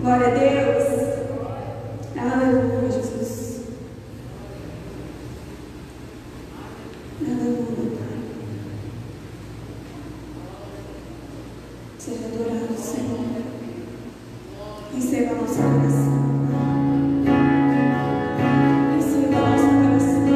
Glória a Deus. Aleluia, Jesus. Aleluia, Pai. Seja adorado, Senhor. Receba a nossa oração. Receba a nossa oração.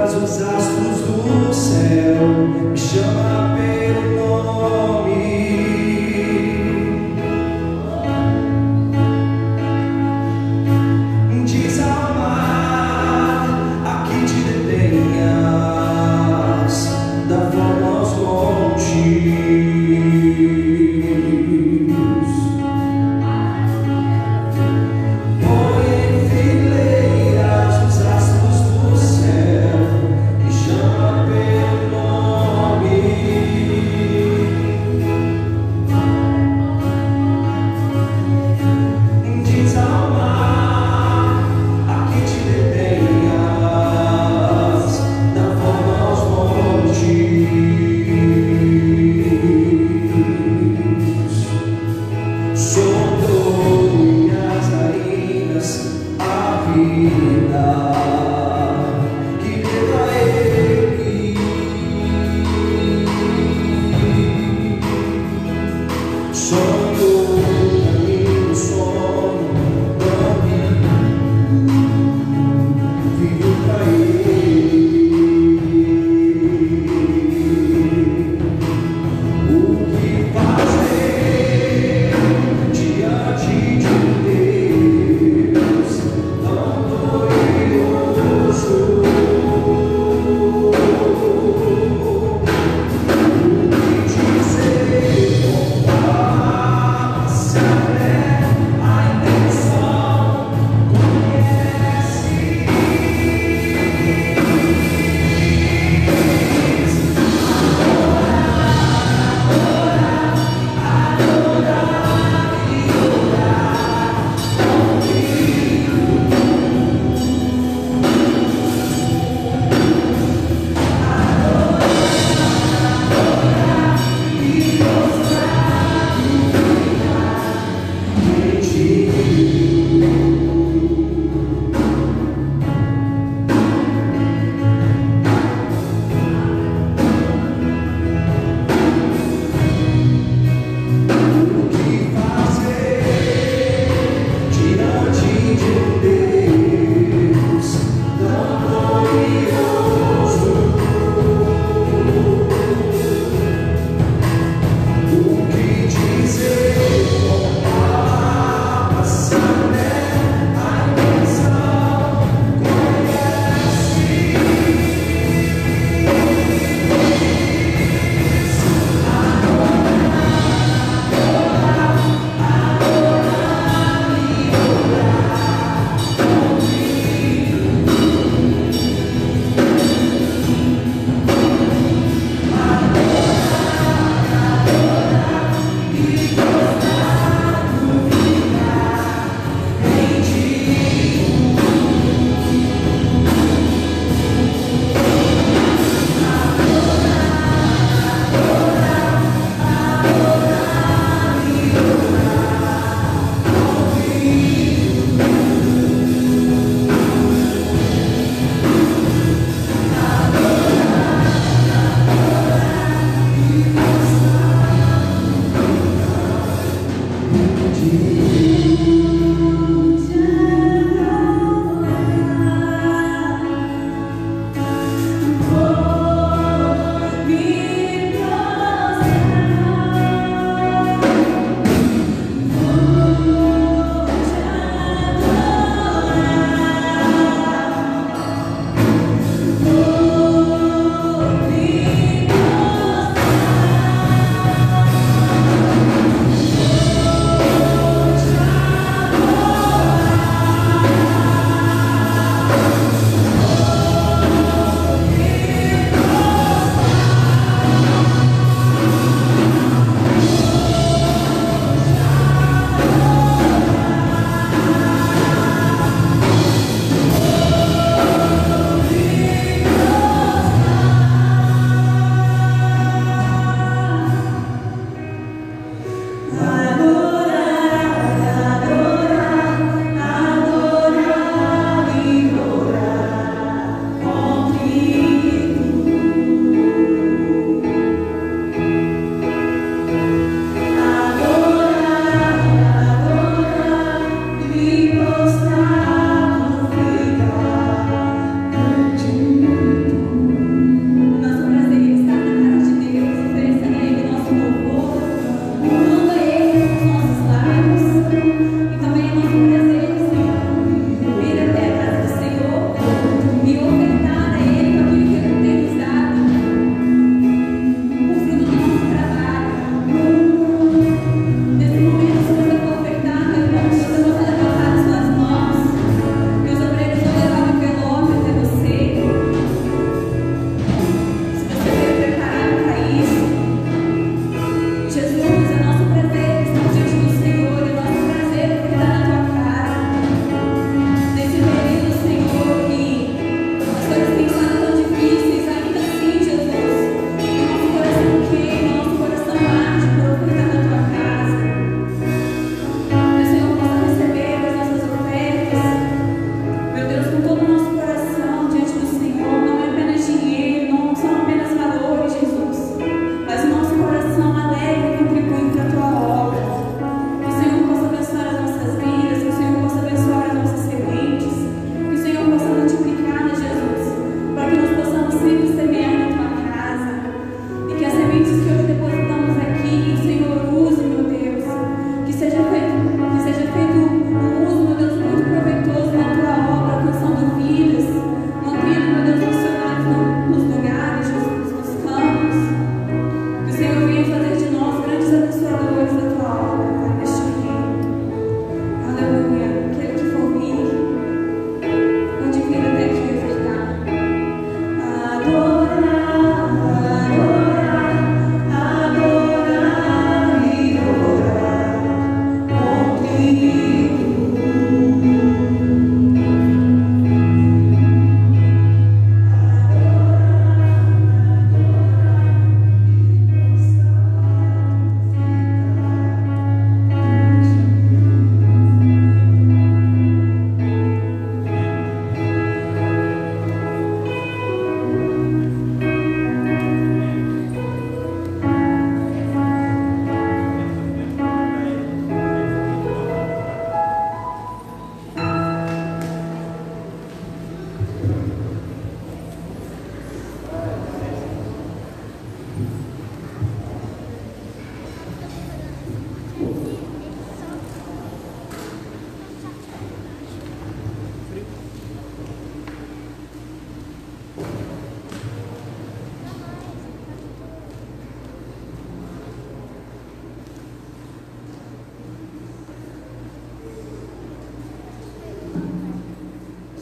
Os astros do céu me chama pelo nome. Diz ao mar, aqui te detenhas, dá forma aos montes. Põe em fileiras os astros do céu. Chama pelo nome. Diz ao mar, aqui te detenhas, dá forma aos montes. Soltou minhas narinas a vida que deu a ele. Sonho caminho, sono, dorme, vivo pra ele. O que fazer diante de Deus tão glorioso?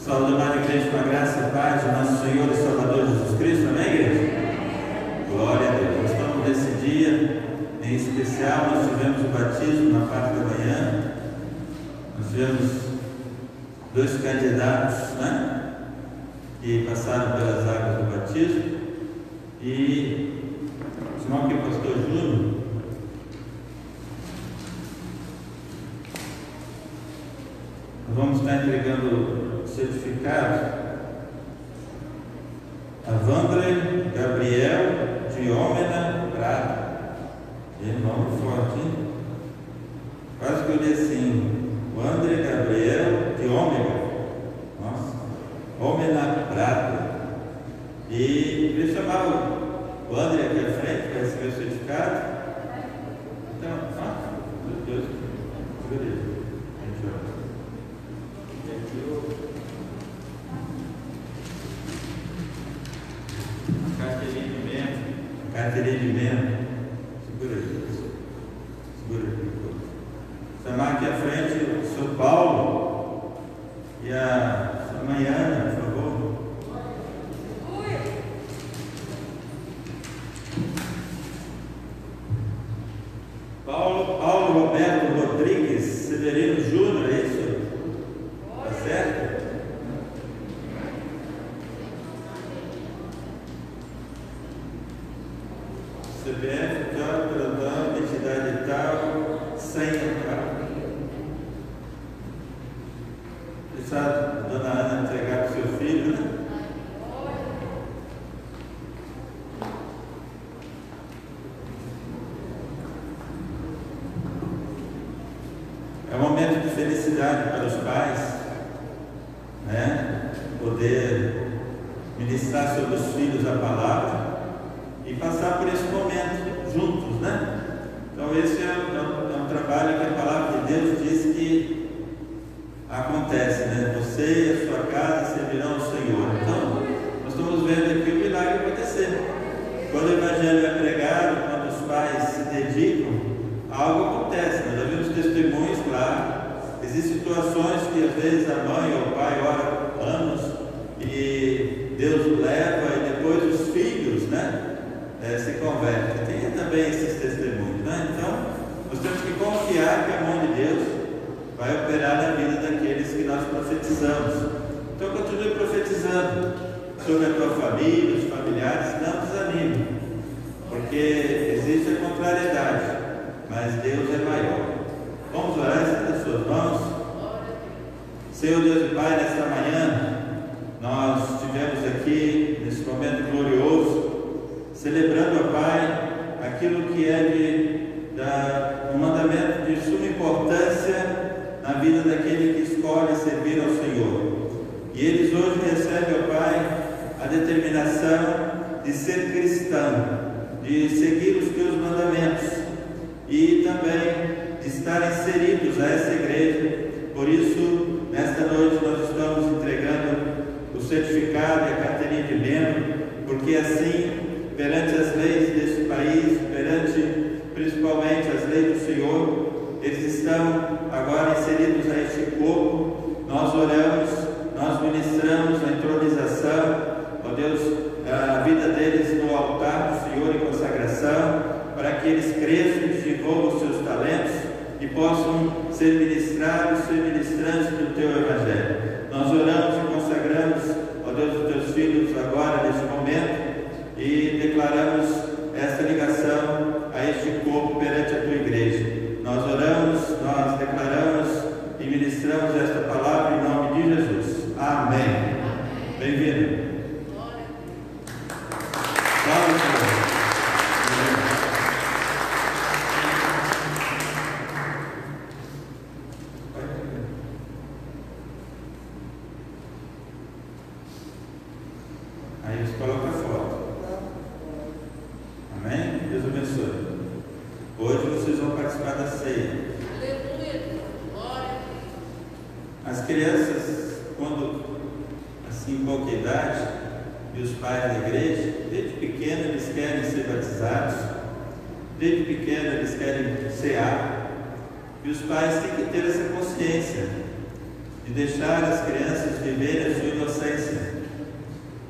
Saúde a igreja com a graça e paz de nosso Senhor e Salvador Jesus Cristo, amém, igreja? Glória a Deus. Nós estamos nesse dia, em especial, nós tivemos o batismo na parte da manhã, nós tivemos 2 candidatos, né, que passaram pelas águas do batismo, e o irmão aqui, pastor Júnior, nós vamos estar entregando certificado a Vandré Gabriel Diômena Prado. E nome forte, hein? Quase que eu li assim: Vandré Gabriel Diômena. Nossa, Diômena Prado. E queria chamar o André aqui à frente para receber o certificado. Então, meu Deus, beleza. Carteirinha de membro. Segura aí. Segura aí. Chamar aqui à frente o Sr. Paulo e a Sra. Mariana, por favor. Paulo Roberto Rodrigues Severino Júnior, é isso? Tá certo? CPF, tal, perdão, identidade tal, senha tal. Deixa a dona Ana entregar para o seu filho, né? É um momento de felicidade para os pais, né? Poder ministrar sobre os filhos a palavra e passar por esse momento juntos, né? Então esse é um trabalho que a palavra de Deus diz que acontece, né? Você e a sua casa servirão ao Senhor. Então, nós estamos vendo aqui o milagre acontecer. Quando o Evangelho é pregado, quando os pais se dedicam, algo acontece. Nós já vimos testemunhos, claro. Existem situações que às vezes a mãe ou o pai ora anos e Deus leva e depois os filhos, né? Se converte. Tem também esses testemunhos, né? Então, nós temos que confiar que a mão de Deus vai operar na vida daqueles que nós profetizamos. Então, continue profetizando sobre a tua família, os familiares, não desanime, porque existe a contrariedade, mas Deus é maior. Vamos orar, estenda suas mãos. Senhor Deus e Pai, nesta manhã, nós estivemos aqui nesse momento glorioso, celebrando, ó Pai, aquilo que é um mandamento de suma importância na vida daquele que escolhe servir ao Senhor. E eles hoje recebem, ó Pai, a determinação de ser cristão, de seguir os teus mandamentos e também de estar inseridos a essa igreja. Por isso, nesta noite nós estamos entregando o certificado e a carteirinha de membro, porque assim, perante as leis deste país, perante principalmente as leis do Senhor, eles estão agora inseridos a este corpo. Nós oramos, nós ministramos a entronização, ó Deus, a vida deles no altar do Senhor em consagração, para que eles cresçam e desenvolvam os seus talentos e possam ser ministrados, ser ministrantes do Teu Evangelho. Nós oramos e consagramos, ó Deus, os Teus filhos agora, neste momento, e declaramos esta ligação a este corpo perante a Tua igreja. Nós oramos, nós declaramos e ministramos esta palavra em nome de Jesus. Amém. Bem-vindo. Salve, Senhor. Aí você coloca a foto. Amém? Deus abençoe. Hoje vocês vão participar da ceia. Aleluia. Glória. As crianças, quando assim em pouca idade, e os pais da igreja, desde pequeno eles querem ser batizados, desde pequeno eles querem cear, e os pais têm que ter essa consciência. de deixar as crianças viverem a sua inocência.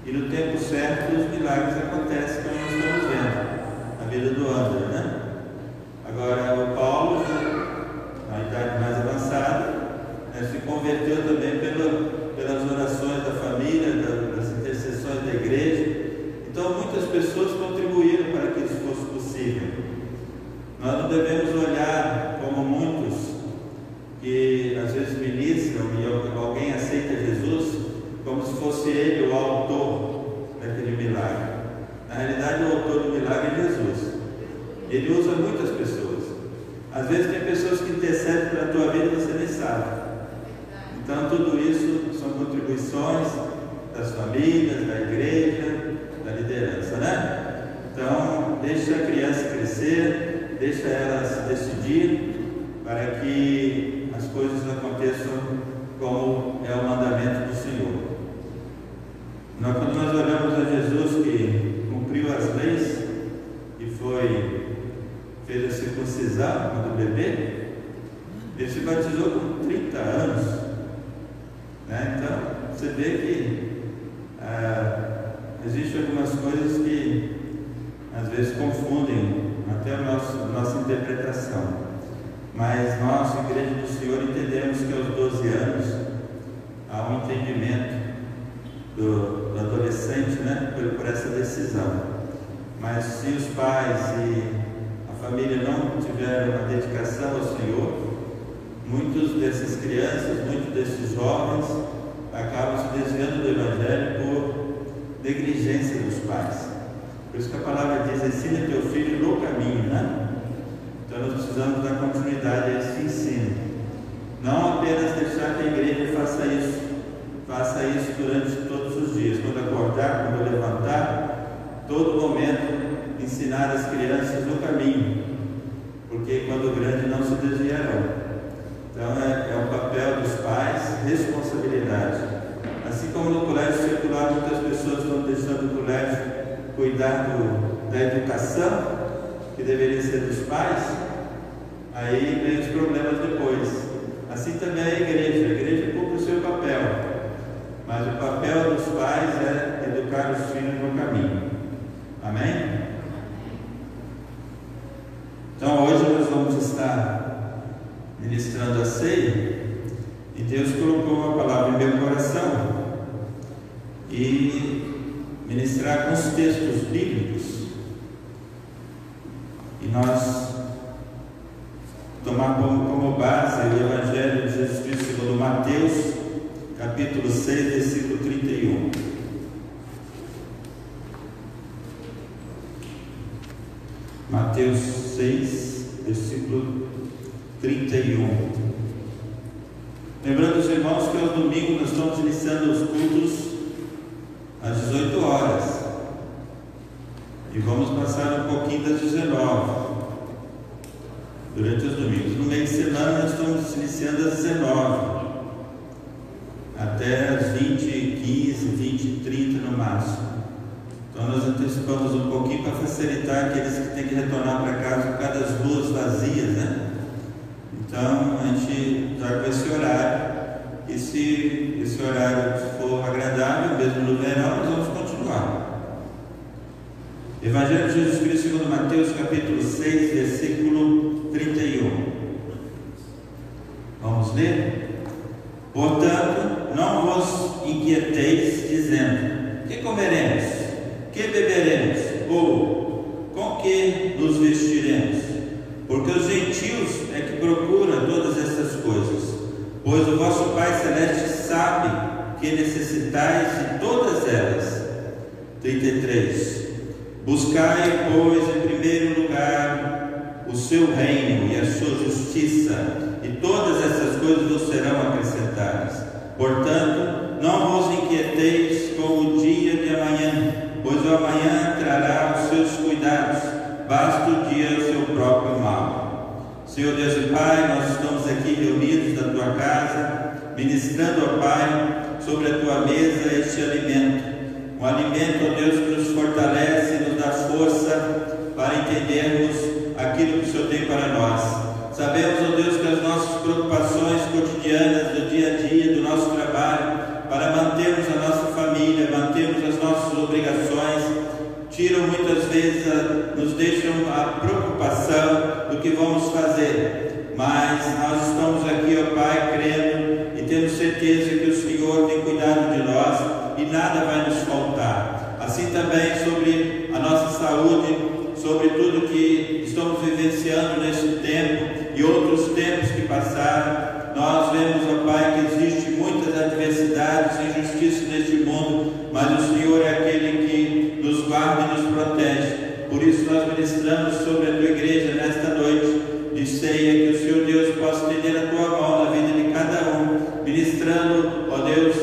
E no tempo certo os milagres acontecem, como nós estamos vendo na vida do André, né? Agora o Paulo, na idade mais avançada, se converteu também pelas orações da família, das intercessões da igreja. Então muitas pessoas contribuíram para que isso fosse possível. Nós não devemos olhar como muitos que às vezes ministram e alguém aceita Jesus como se fosse ele o autor daquele milagre. Na realidade, o autor do milagre é Jesus. Ele usa muitas pessoas. Às vezes tem pessoas que intercedem pela tua vida e você nem sabe. Então tudo isso são contribuições das famílias, da igreja, da liderança, né? Então deixa a criança crescer, deixa ela se decidir para que as coisas aconteçam como é o mandamento do Senhor. Quando nós olhamos a Jesus que cumpriu as leis e fez a circuncisão quando bebê, ele se batizou com 30 anos, né? Então você vê que existem algumas coisas que às vezes confundem até a nossa interpretação. Mas nós, Igreja do Senhor, entendemos que aos 12 anos há um entendimento do adolescente, né, por essa decisão. Mas se os pais e a família não tiveram uma dedicação ao Senhor, muitas dessas crianças, muitos desses jovens acabam se desviando do Evangelho por negligência dos pais. Por isso que a palavra diz: ensina teu filho no caminho, né? Então nós precisamos dar continuidade a esse ensino. Não apenas deixar que a igreja faça isso durante todos os dias, quando acordar, quando levantar, todo momento ensinar as crianças no caminho, porque quando grande não se desviarão. Então é um papel dos pais, responsabilidade. Assim como no colégio circular muitas pessoas estão deixando o colégio cuidar da educação, que deveria ser dos pais, aí vem os problemas depois. Assim também a igreja cumpre o seu papel, mas o papel dos pais é educar os filhos no caminho. Amém? Então hoje nós vamos estar ministrando a ceia, e Deus colocou uma palavra em meu coração e ministrar alguns textos bíblicos. E nós tomar como base o Evangelho de Jesus Cristo segundo Mateus, capítulo 6, versículo 31. Mateus 6, versículo 31. Lembrando os irmãos que aos domingos nós estamos iniciando os cultos às 18 horas. E vamos passar um pouquinho das 19 durante os domingos. No meio de semana nós estamos iniciando às 19 até às 20h15, 20h30 no máximo. Então nós antecipamos um pouquinho para facilitar aqueles que têm que retornar para casa por causa das ruas vazias, né? Então a gente está com esse horário, e se esse horário for agradável, mesmo no verão, nós vamos continuar. Evangelho de Jesus Cristo segundo Mateus, capítulo 6, versículo 31. Vamos ler? Portanto, não vos inquieteis, dizendo: que comeremos? Que beberemos? Ou com que nos vestiremos? Porque os gentios é que procuram todas essas coisas, pois o vosso Pai Celeste sabe que necessitais de todas elas. 33. Buscai, pois, em primeiro lugar o seu reino e a sua justiça, e todas essas coisas vos serão acrescentadas. Portanto, não vos inquieteis com o dia de amanhã, pois o amanhã trará os seus cuidados, basta o dia o seu próprio mal. Senhor Deus e Pai, nós estamos aqui reunidos na tua casa, ministrando ao Pai sobre a tua mesa este alimento. Um alimento, ó Deus, que nos fortalece e nos dá força para entendermos aquilo que o Senhor tem para nós. Sabemos, ó Deus, que as nossas preocupações cotidianas do dia a dia, do nosso trabalho, para mantermos a nossa família, mantermos as nossas obrigações, tiram muitas vezes, nos deixam a preocupação do que vamos fazer. Mas nós estamos aqui, ó Pai, crendo e temos certeza que o Senhor tem cuidado de nós e nada vai nos faltar. Assim também sobre a nossa saúde, sobre tudo que estamos vivenciando nesse tempo e outros tempos que passaram, nós vemos, ó Pai, que existe muitas adversidades e injustiças neste mundo, mas o Senhor é aquele que nos guarda e nos protege. Por isso nós ministramos sobre a Tua igreja nesta noite de ceia, que o Senhor Deus possa estender a Tua mão na vida de cada um, ministrando, ó Deus,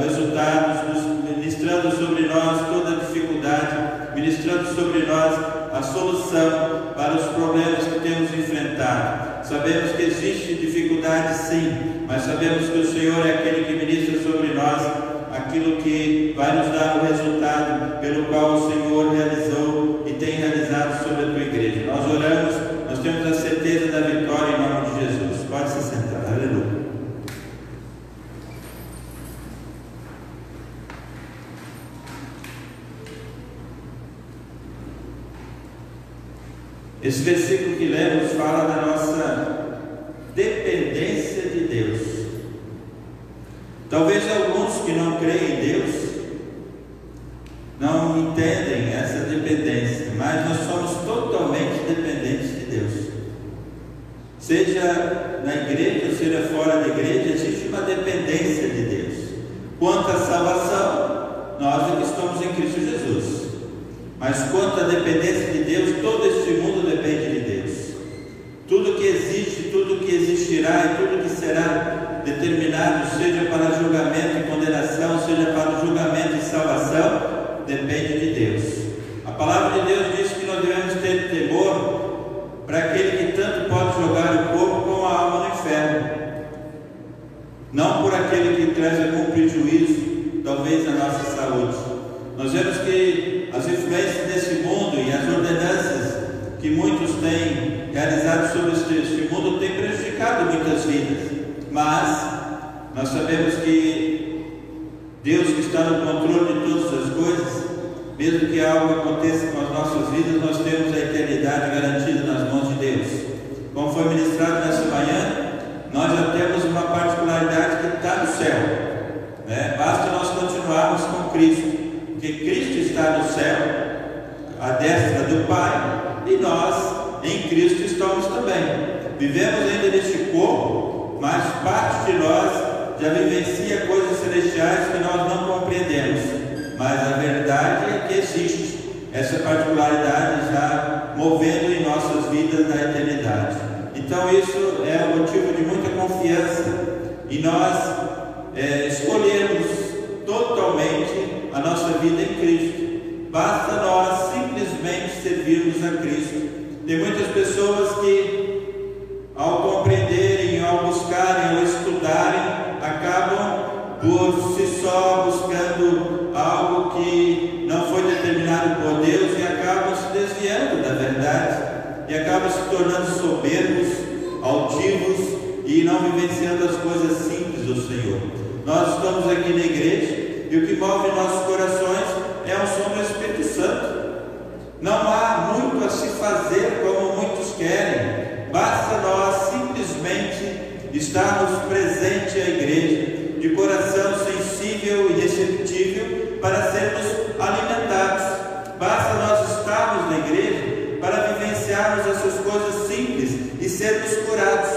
resultados, ministrando sobre nós toda a dificuldade, ministrando sobre nós a solução para os problemas que temos enfrentado. Sabemos que existe dificuldade, sim, mas sabemos que o Senhor é aquele que ministra sobre nós aquilo que vai nos dar o resultado pelo qual o Senhor realizou e tem realizado sobre a Tua igreja. Nós oramos, nós temos a certeza da vitória em nome de Jesus. Pode se sentar. Aleluia. Esse versículo que lemos fala da nossa dependência de Deus. Talvez alguns que não creem em Deus não entendem essa dependência, mas nós somos totalmente dependentes de Deus. Seja na igreja ou seja fora da igreja, existe uma dependência de Deus. Quanto à salvação, nós é que estamos em Cristo Jesus. Mas quanto à dependência de Deus, todo este mundo depende de Deus. Tudo que existe, tudo que existirá e tudo que será determinado, seja para julgamento e condenação, seja para julgamento e salvação, depende de Deus. A palavra de Deus diz que nós devemos ter temor para aquele que tanto pode jogar o corpo como a alma no inferno, não por aquele que traz algum prejuízo, talvez, à nossa saúde. Nós vemos que as influências desse mundo e as ordenanças que muitos têm realizado sobre este mundo têm prejudicado muitas vidas, mas nós sabemos que Deus, que está no controle de todas as coisas, mesmo que algo aconteça com as nossas vidas, nós temos a eternidade garantida nas mãos de Deus. Como foi ministrado nessa manhã, nós já temos uma particularidade que está no céu, né? Basta nós continuarmos com Cristo, porque Cristo está no céu, à destra do Pai, e nós em Cristo estamos também. Vivemos ainda neste corpo, mas parte de nós já vivencia coisas celestiais que nós não compreendemos. Mas a verdade é que existe essa particularidade já movendo em nossas vidas na eternidade. Então isso é um motivo de muita confiança e nós escolhermos totalmente a nossa vida em Cristo. Basta nós simplesmente servirmos a Cristo. Tem muitas pessoas que, ao compreenderem, ao buscarem, ao estudarem, acabam por si só buscando algo que não foi determinado por Deus e acabam se desviando da verdade e acabam se tornando soberbos, altivos e não vivenciando as coisas simples do Senhor. Nós estamos aqui na igreja e o que move nossos corações é o som do Espírito Santo. Não há muito a se fazer como muitos querem, basta nós simplesmente estarmos presentes à igreja, de coração sensível e receptível para sermos alimentados. Basta nós estarmos na igreja para vivenciarmos essas coisas simples e sermos curados.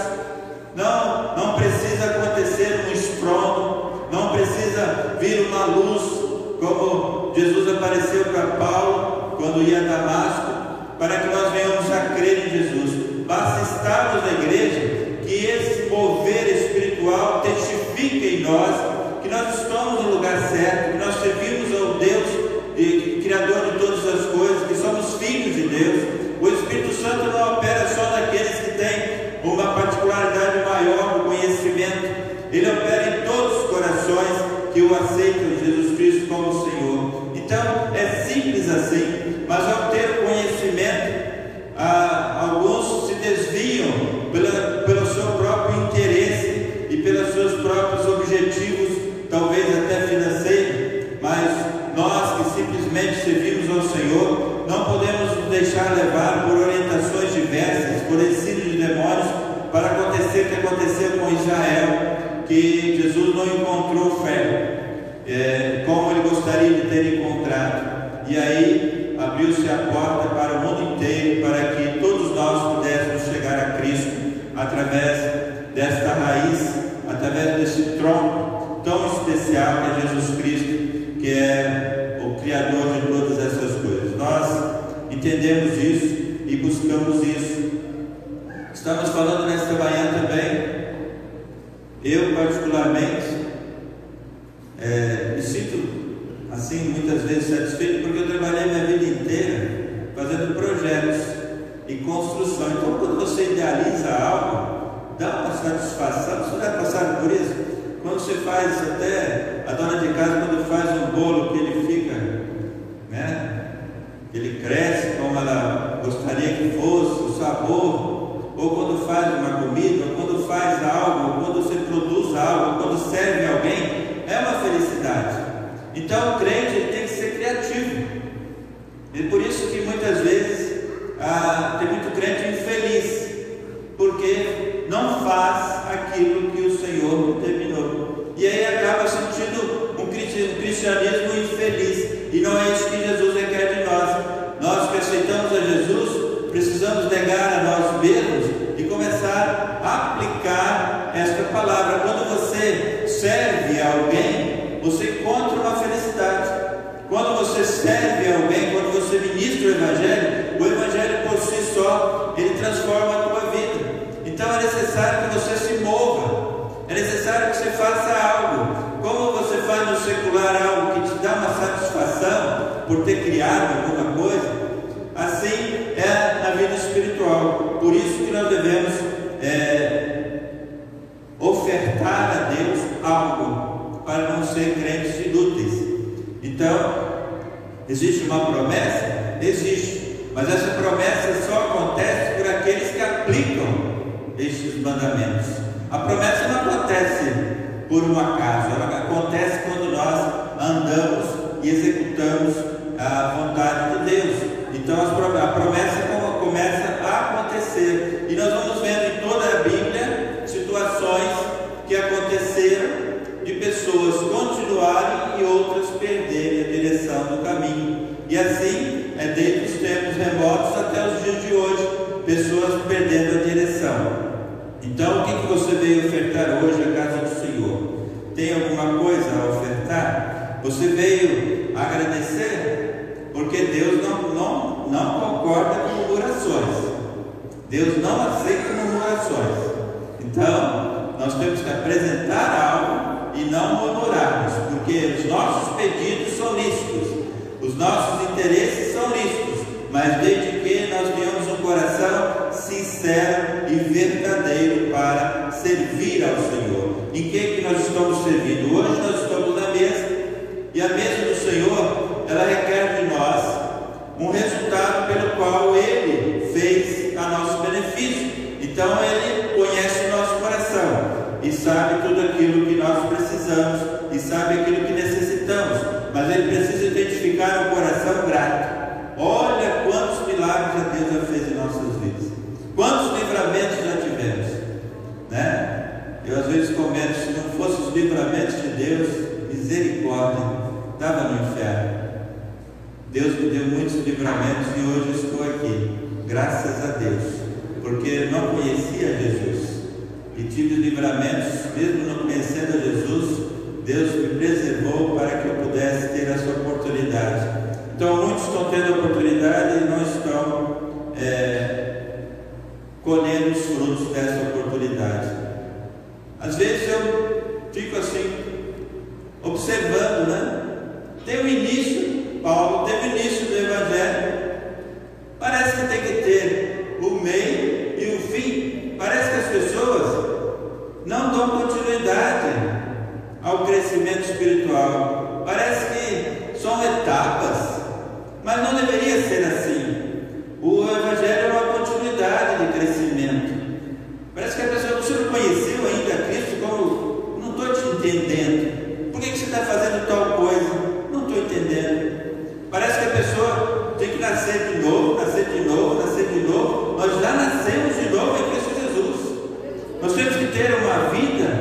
Não precisa acontecer um estrondo, não precisa vir uma luz, como Jesus apareceu para Paulo quando ia a Damasco, para que nós venhamos a crer em Jesus. Basta estarmos na igreja, que esse mover espiritual testifique em nós que nós estamos no lugar certo, que nós servimos ao Deus Criador de todas as coisas, que somos filhos de Deus. O Espírito Santo não opera só naqueles que têm uma particularidade maior do conhecimento, ele opera em todos os corações que o aceitam Jesus Cristo como Senhor. Então é simples assim, mas ao ter conhecimento, alguns se desviam Israel, que Jesus não encontrou fé como ele gostaria de ter encontrado, e aí abriu-se a porta para o mundo inteiro, para que todos nós pudéssemos chegar a Cristo através desta raiz, através desse tronco tão especial que é Jesus Cristo, que é o Criador de todas essas coisas. Nós entendemos isso e buscamos isso. Estamos falando nesta manhã também, eu particularmente me sinto assim muitas vezes satisfeito, porque eu trabalhei minha vida inteira fazendo projetos e construção. Então, quando você idealiza algo, dá uma satisfação. Você já passaram por isso? Quando você faz, até a dona de casa, quando faz um bolo que ele fica, né, ele cresce como ela gostaria que fosse, o sabor, ou quando faz uma comida, ou quando faz algo, ou quando você produz algo, ou quando serve alguém, é uma felicidade. Então o crente ele tem que ser criativo, e por isso que muitas vezes tem muito crente infeliz, porque não faz aquilo que o Senhor determinou, e aí acaba sentindo um cristianismo infeliz, e não é isso que Jesus requer de nós. Nós que aceitamos a Jesus, precisamos negar a nós mesmos e começar a aplicar esta palavra. Quando você serve a alguém, você encontra uma felicidade. Quando você serve a alguém, quando você ministra o Evangelho por si só, ele transforma a tua vida. Então é necessário que você se mova, é necessário que você faça algo. Como você faz no secular algo que te dá uma satisfação por ter criado alguma coisa, assim é na vida espiritual. Por isso que nós devemos ofertar a Deus algo, para não ser crentes inúteis. Então, existe uma promessa? Existe, mas essa promessa só acontece por aqueles que aplicam estes mandamentos. A promessa não acontece por um acaso, ela acontece quando nós andamos e executamos a vontade de Deus. Então a promessa começa a acontecer, e nós vamos vendo em toda a Bíblia situações que aconteceram de pessoas continuarem e outras perderem a direção do caminho, e assim desde os tempos remotos até os dias de hoje, pessoas perdendo a direção. Então o que você veio ofertar hoje à casa do Senhor? Tem alguma coisa a ofertar? Você veio agradecer? Porque Deus não concorda com murmurações. Deus não aceita murmurações. Então nós temos que apresentar algo e não murmurarmos, porque os nossos pedidos são lícitos, os nossos interesses são lícitos, mas desde que nós tenhamos um coração sincero e verdadeiro para servir ao Senhor. Em que nós estamos servindo? Hoje nós estamos na mesa, e a mesa do Senhor, ela requer de nós um resultado pelo qual Ele fez a nosso benefício. Então Ele conhece o nosso coração e sabe tudo aquilo que nós precisamos e sabe aquilo que necessitamos, mas Ele precisa identificar um coração grato. Olha quantos milagres a Deus já fez em nossas vidas, quantos livramentos já tivemos, né? Eu às vezes comento, se não fossem os livramentos de Deus, misericórdia, estava no inferno. Deus me deu muitos livramentos e hoje eu estou aqui, graças a Deus, porque não conhecia Jesus e tive livramentos, mesmo não conhecendo a Jesus. Deus me preservou para que eu pudesse ter essa oportunidade. Então muitos estão tendo a oportunidade e não estão colhendo os frutos dessa oportunidade. Às vezes eu fico assim, observando, né? Tem o início, Paulo teve o início do Evangelho, parece que tem que ter o meio e o fim. Parece que as pessoas não dão continuidade ao crescimento espiritual, parece que são etapas, mas não deveria ser assim. O Evangelho é uma continuidade de crescimento. Parece que a pessoa, você não conheceu ainda Cristo, como não estou te entendendo. Por que você está fazendo tal coisa? Não estou entendendo. Parece que a pessoa tem que nascer de novo, nascer de novo, nascer de novo. Nós já nascemos de novo em Cristo Jesus. Nós temos que ter uma vida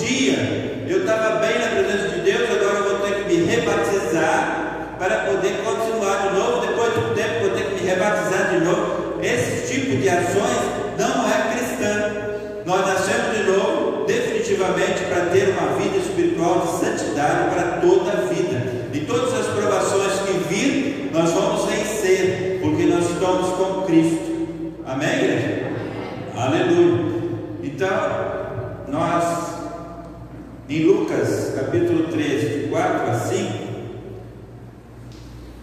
dia eu estava bem na presença de Deus, agora eu vou ter que me rebatizar para poder continuar de novo, depois de um tempo vou ter que me rebatizar de novo. Esse tipo de ações não é cristã. Nós nascemos de novo definitivamente para ter uma vida espiritual de santidade para toda a vida, e todas as provações que vir nós vamos vencer, porque nós estamos com Cristo. Amém, igreja? Aleluia. Então nós, em Lucas capítulo 13, de 4 a 5,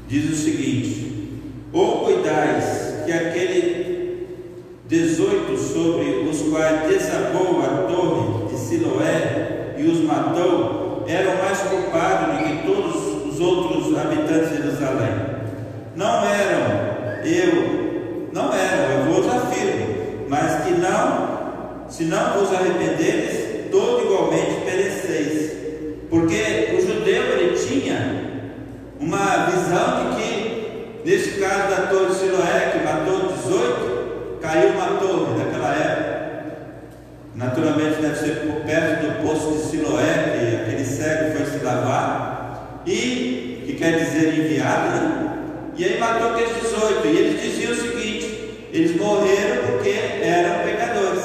diz o seguinte: ou cuidais que aquele 18 sobre os quais desabou a torre de Siloé e os matou, eram mais culpados do que todos os outros habitantes de Jerusalém. Não eram, eu vos afirmo, mas que não, se não vos arrependeres, todos igualmente pereceis. Porque o judeu, ele tinha uma visão de que, nesse caso da torre de Siloé, que matou 18, caiu uma torre naquela época, naturalmente deve ser por perto do poço de Siloé, que aquele cego foi se lavar, e que quer dizer enviado, né? E aí matou aqueles 18, e eles diziam o seguinte: eles morreram porque eram pecadores.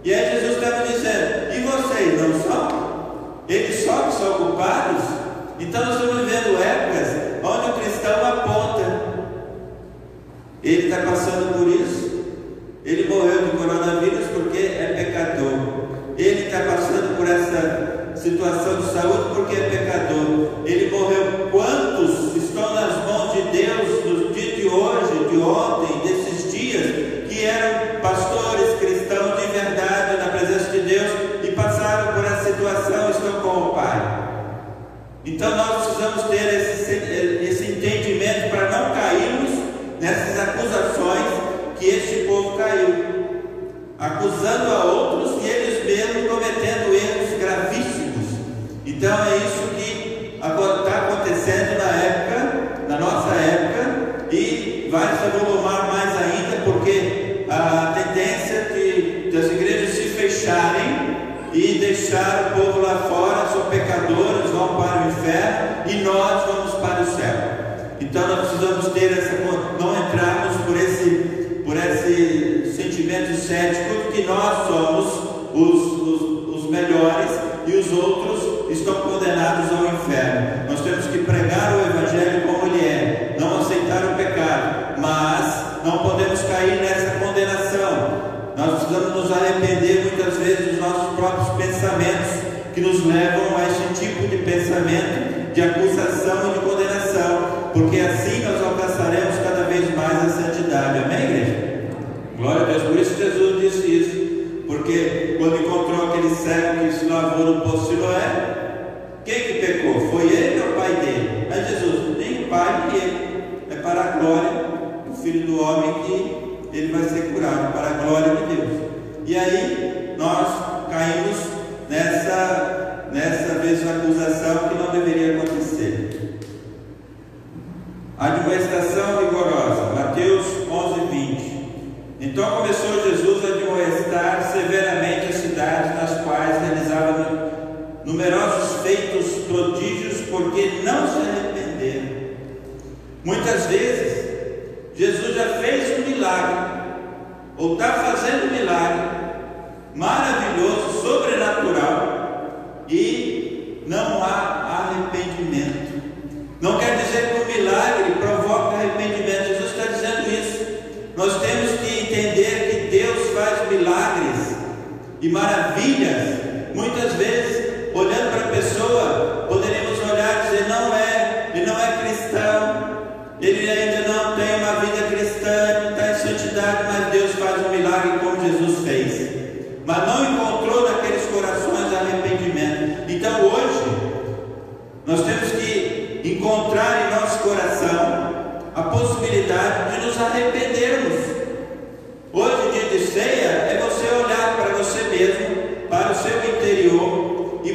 E aí Jesus estava dizendo: e vocês não são? Eles só que são culpados? Então nós estamos vivendo épocas onde o cristão aponta: ele está passando por isso, ele morreu de coronavírus porque é pecador, ele está passando por essa situação de saúde porque é pecador, ele morreu. Quantos estão nas mãos de Deus nos dias de hoje, de ontem, desses dias, que eram pastores cristãos de verdade na presença de Deus e passaram por essa situação e estão com o Pai? Então nós precisamos ter esse entendimento para não cairmos nessas acusações que este povo caiu, acusando a outros e eles mesmos cometendo erros gravíssimos. Então é isso que está acontecendo na nossa época, e vai se avolumar mais ainda, porque a tendência das igrejas se fecharem e deixar o povo lá fora, são pecadores, vão para o inferno e nós vamos para o céu. Então nós precisamos ter não entrarmos por esse sentimento cético de que nós somos os melhores e os outros estão condenados ao inferno. Nós temos que pregar o Evangelho como ele é, não aceitar o pecado, mas não podemos cair nessa condenação. Nós precisamos nos arrepender muitas vezes dos nossos próprios pensamentos, que nos levam a esse tipo de pensamento de acusação e de condenação, porque assim nós alcançaremos cada vez mais a santidade. Amém, igreja? Glória a Deus. Por isso Jesus disse isso, porque quando encontrou aquele cego que se lavou no poço de Siloé, quem que pecou? Foi ele ou o pai dele? Mas Jesus, nem o pai nem ele, é para a glória do Filho do Homem que ele vai ser curado, para a glória de Deus. E aí nós caímos nessa vez acusação que não deveria acontecer. Admoestação rigorosa, Mateus 11:20. Então começou Jesus a admoestar severamente as cidades nas quais realizava numerosos feitos prodígios, porque não se arrependeram. Muitas vezes Jesus já fez um milagre, ou está fazendo um milagre maravilhoso, sobrenatural, e não há arrependimento. Não quer dizer que o milagre provoca arrependimento. Jesus está dizendo isso. Nós temos que entender que Deus faz milagres e maravilhas. Muitas vezes, olhando para a pessoa, poderíamos olhar e dizer: ele não é cristão, ele ainda não tem uma vida cristã, não está em santidade, mas Deus faz um milagre como Jesus fez. Mas não encontrou naqueles corações arrependimento. Então hoje nós temos que encontrar em nosso coração a possibilidade de nos arrependermos. Hoje, dia de ceia, é você olhar para você mesmo, para o seu interior, e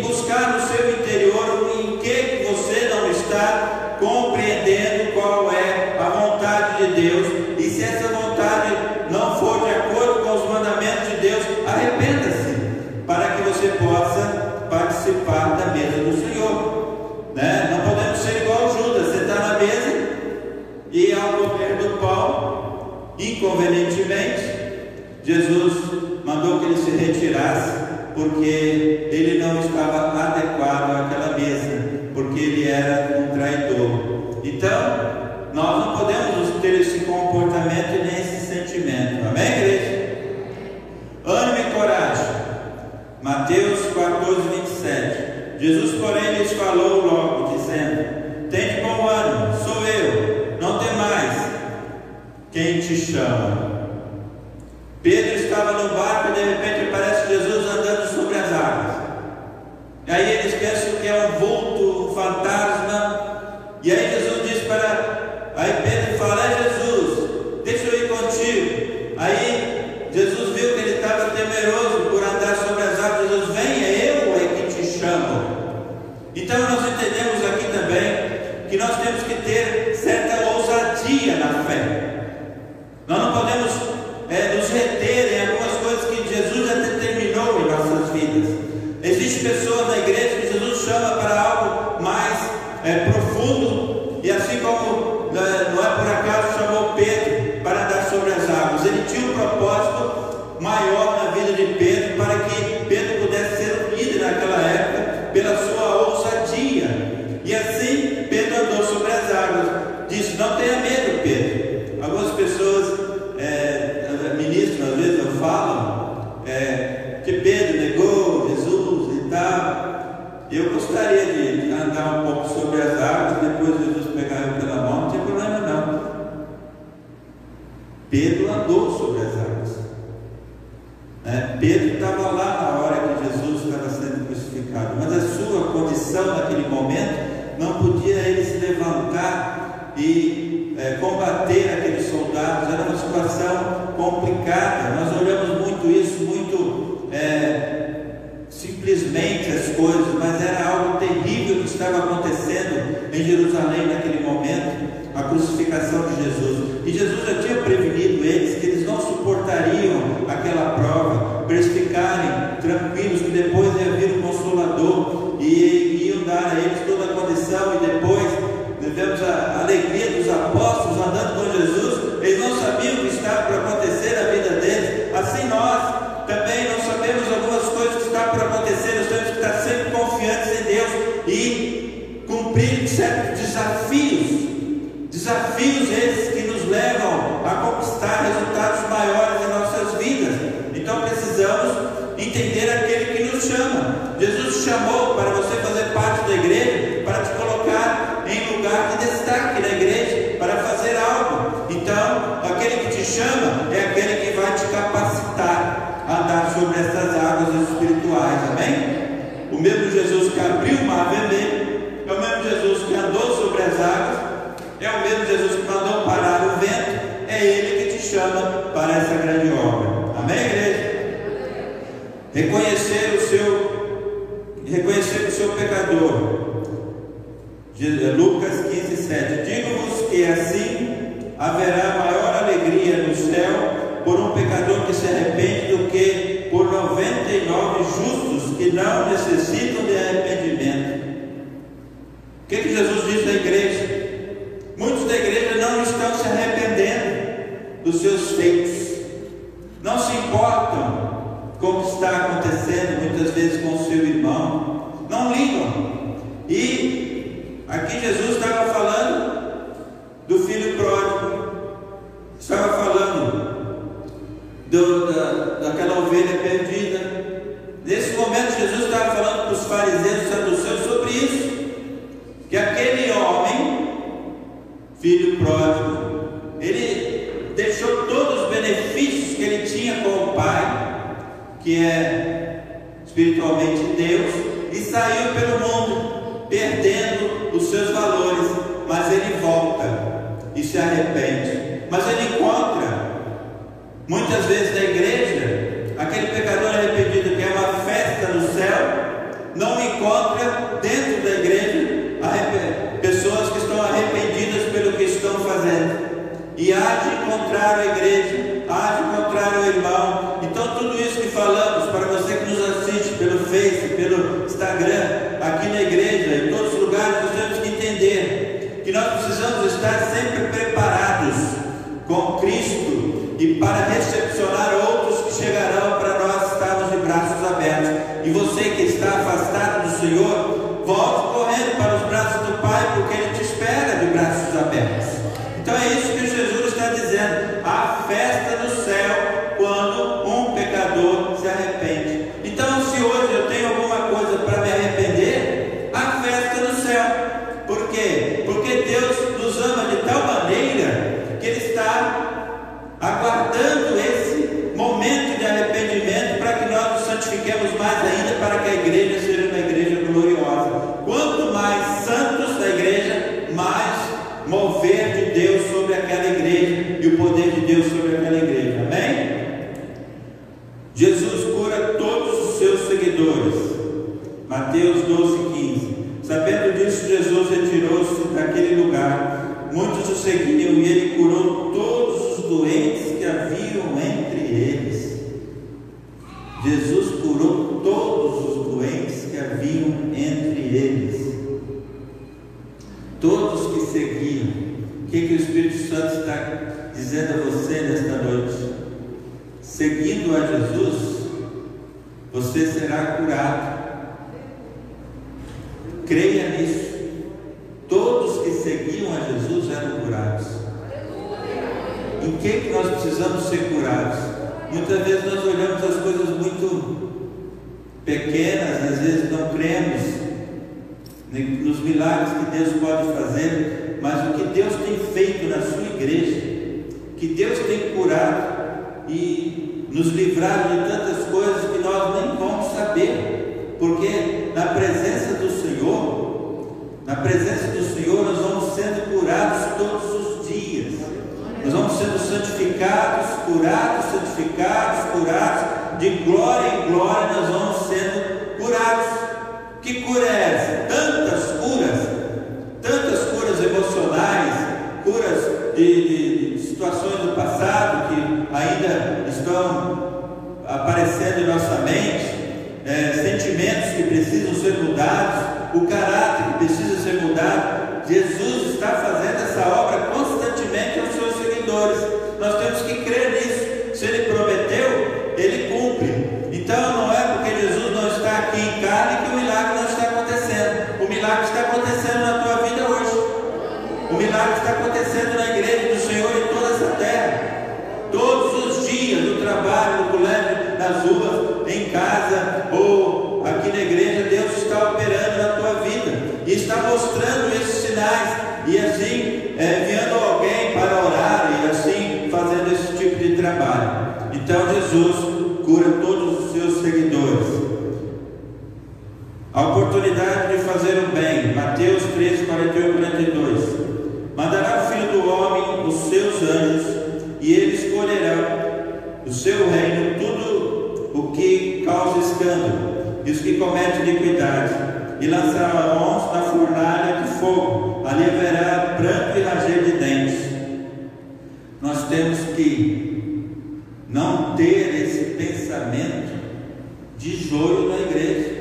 buscar no seu interior em que você não está compreendendo qual é a vontade de Deus, e se essa vontade não for de acordo com os mandamentos de Deus, arrependa-se, para que você você possa participar da mesa do Senhor, né? Não podemos ser igual Judas, sentar na mesa e ao comer do pão, inconvenientemente, Jesus mandou que ele se retirasse, porque ele não estava adequado àquela mesa, porque ele era um traidor. Então, nós não podemos ter esse comportamento e nem esse sentimento. Amém, igreja? Ânimo e coragem. Mateus 14, 27. Jesus, porém, lhes falou logo, dizendo: tende bom ânimo, sou eu, não temais. Quem te chama? Pedro estava no barco e de repente aparece Jesus andando sobre as águas. E aí eles pensam que é um vulto, um fantasma. E aí Jesus diz para... Aí Pedro fala: é Jesus, deixa eu ir contigo. Aí Jesus viu que ele estava temeroso por andar sobre as águas. Jesus: vem, é eu que te chamo. Então nós entendemos aqui também que nós temos que ter certa ousadia na fé. Nós não podemos nos reter em algumas coisas que Jesus já determinou em nossas vidas. Existem pessoas na igreja que Jesus chama para algo mais profundo, e assim como não é por acaso chamou Pedro para andar sobre as águas, ele tinha um propósito maior na vida de Pedro, para que Pedro pudesse ser um líder naquela época pela sua ousadia. E assim Pedro andou sobre as águas. Disse: não tenha medo, Pedro. Algumas pessoas ministros, às vezes eu falo que Pedro negou Jesus e tal. Eu gostaria de andar um pouco sobre as águas, depois Jesus pegar eu pela mão, não tem problema não. Pedro andou sobre as águas, Pedro estava lá na hora que Jesus estava sendo crucificado, mas a sua condição naquele momento não podia ele se levantar e combater aqueles soldados. Era uma situação complicada. Nós olhamos muito isso, muito simplesmente as coisas, mas era algo terrível que estava acontecendo em Jerusalém naquele momento, a crucificação de Jesus. E Jesus já tinha prevenido eles que eles não suportariam aquela prova, para eles ficarem tranquilos, que depois ia vir o Consolador e iam dar a eles toda a condição. E depois vemos a alegria dos apóstolos andando com Jesus. Eles não sabiam o que estava para acontecer na vida deles. Assim nós também não sabemos algumas coisas que estão para acontecer. Nós temos que estar sempre confiantes em Deus e cumprir certos desafios esses que nos levam a conquistar resultados maiores em nossas vidas. Então precisamos entender aquele que nos chama. Jesus chamou para você fazer parte da igreja, para te colocar em lugar de destaque na igreja, para fazer algo. Então aquele que te chama é aquele que vai te capacitar a andar sobre essas águas espirituais. Amém? O mesmo Jesus que abriu o mar vermelho, é o mesmo Jesus que andou sobre as águas, é o mesmo Jesus que mandou parar o vento. É ele que te chama para essa grande obra. Amém, igreja? Reconhecer o seu pecador. Lucas 15:7. Digo-vos que assim haverá maior alegria no céu por um pecador que se arrepende do que por 99 justos que não necessitam de arrependimento. O que Jesus diz da igreja? Muitos da igreja não estão se arrependendo dos seus feitos, não se importam com o que está acontecendo muitas vezes com o seu irmão, não ligam. E aqui Jesus estava falando do filho pródigo, estava falando daquela ovelha perdida. Nesse momento Jesus estava falando para os fariseus e saduceus sobre isso, que aquele homem, filho pródigo, ele deixou todos os benefícios que ele tinha com o pai, que é espiritualmente Deus, e saiu pelo mundo perdendo os seus valores. Mas ele volta e se arrepende. Mas ele encontra muitas vezes na igreja aquele pecador arrependido que é uma festa no céu, não encontra dentro da igreja pessoas que estão arrependidas pelo que estão fazendo, e há de encontrar a igreja, há de encontrar o irmão. Então tudo isso que falamos para você que nos assiste pelo Facebook, E você que está afastado do Senhor, volte correndo para os braços do Pai, porque Ele te espera de braços abertos. Então é isso que Jesus está dizendo: há festa no céu quando um pecador se arrepende. Então, se hoje eu tenho alguma coisa para me arrepender, há festa no céu. Por quê? Porque Deus nos ama de tal maneira que Ele está aguardando esse momento de arrependimento para que nós nos santifiquemos mais ainda, para que a igreja seja uma igreja gloriosa. Quanto mais santos da igreja, mais mover de Deus sobre aquela igreja e o poder de Deus sobre aquela igreja. Amém? Jesus cura todos os seus seguidores. Mateus 12:15. Sabendo disso, Jesus retirou-se daquele lugar. Muitos o seguiam e Ele curou todos os doentes que haviam entre eles. Jesus curou todos os doentes que haviam entre eles. Todos que seguiam. O que o Espírito Santo está dizendo a você nesta noite? Seguindo a Jesus, você será curado. Creia nisso. Todos que seguiam a Jesus eram curados. Em que nós precisamos ser curados? Muitas vezes nós olhamos as coisas muito pequenas, às vezes não cremos nos milagres que Deus pode fazer, mas o que Deus tem feito na sua igreja, que Deus tem curado e nos livrado de tantas coisas que nós nem vamos saber, porque na presença do Senhor nós vamos sendo curados todos os dias. Nós vamos sendo santificados, curados, de glória em glória nós vamos sendo curados. Que cura é essa? Tantas curas emocionais, curas de situações do passado que ainda estão aparecendo em nossa mente, sentimentos que precisam ser mudados, o caráter que precisa ser mudado. Jesus está fazendo essa obra constantemente aos seus seguidores. Nós temos que crer nisso. Se Ele prometeu, Ele cumpre. Então não é porque Jesus não está aqui em carne que o milagre não está acontecendo. O milagre está acontecendo na tua vida hoje. O milagre está acontecendo na igreja do Senhor em toda essa terra. Todos os dias, no trabalho, no colégio, nas ruas, em casa ou aqui na igreja, Deus está operando na tua vida e está mostrando esses sinais, e assim enviando alguém para orar, e assim fazendo esse tipo de trabalho. Então Jesus cura todos os seus seguidores. A oportunidade de fazer o bem. Mateus 13, 41 e 42. Mandará o Filho do Homem os seus anjos, e eles escolherão do seu reino tudo o que causa escândalo e os que cometem iniquidade, e lançarão-os na fornalha de fogo. Ali haverá pranto e ranger de dentes. Nós temos que não ter esse pensamento de joio na igreja.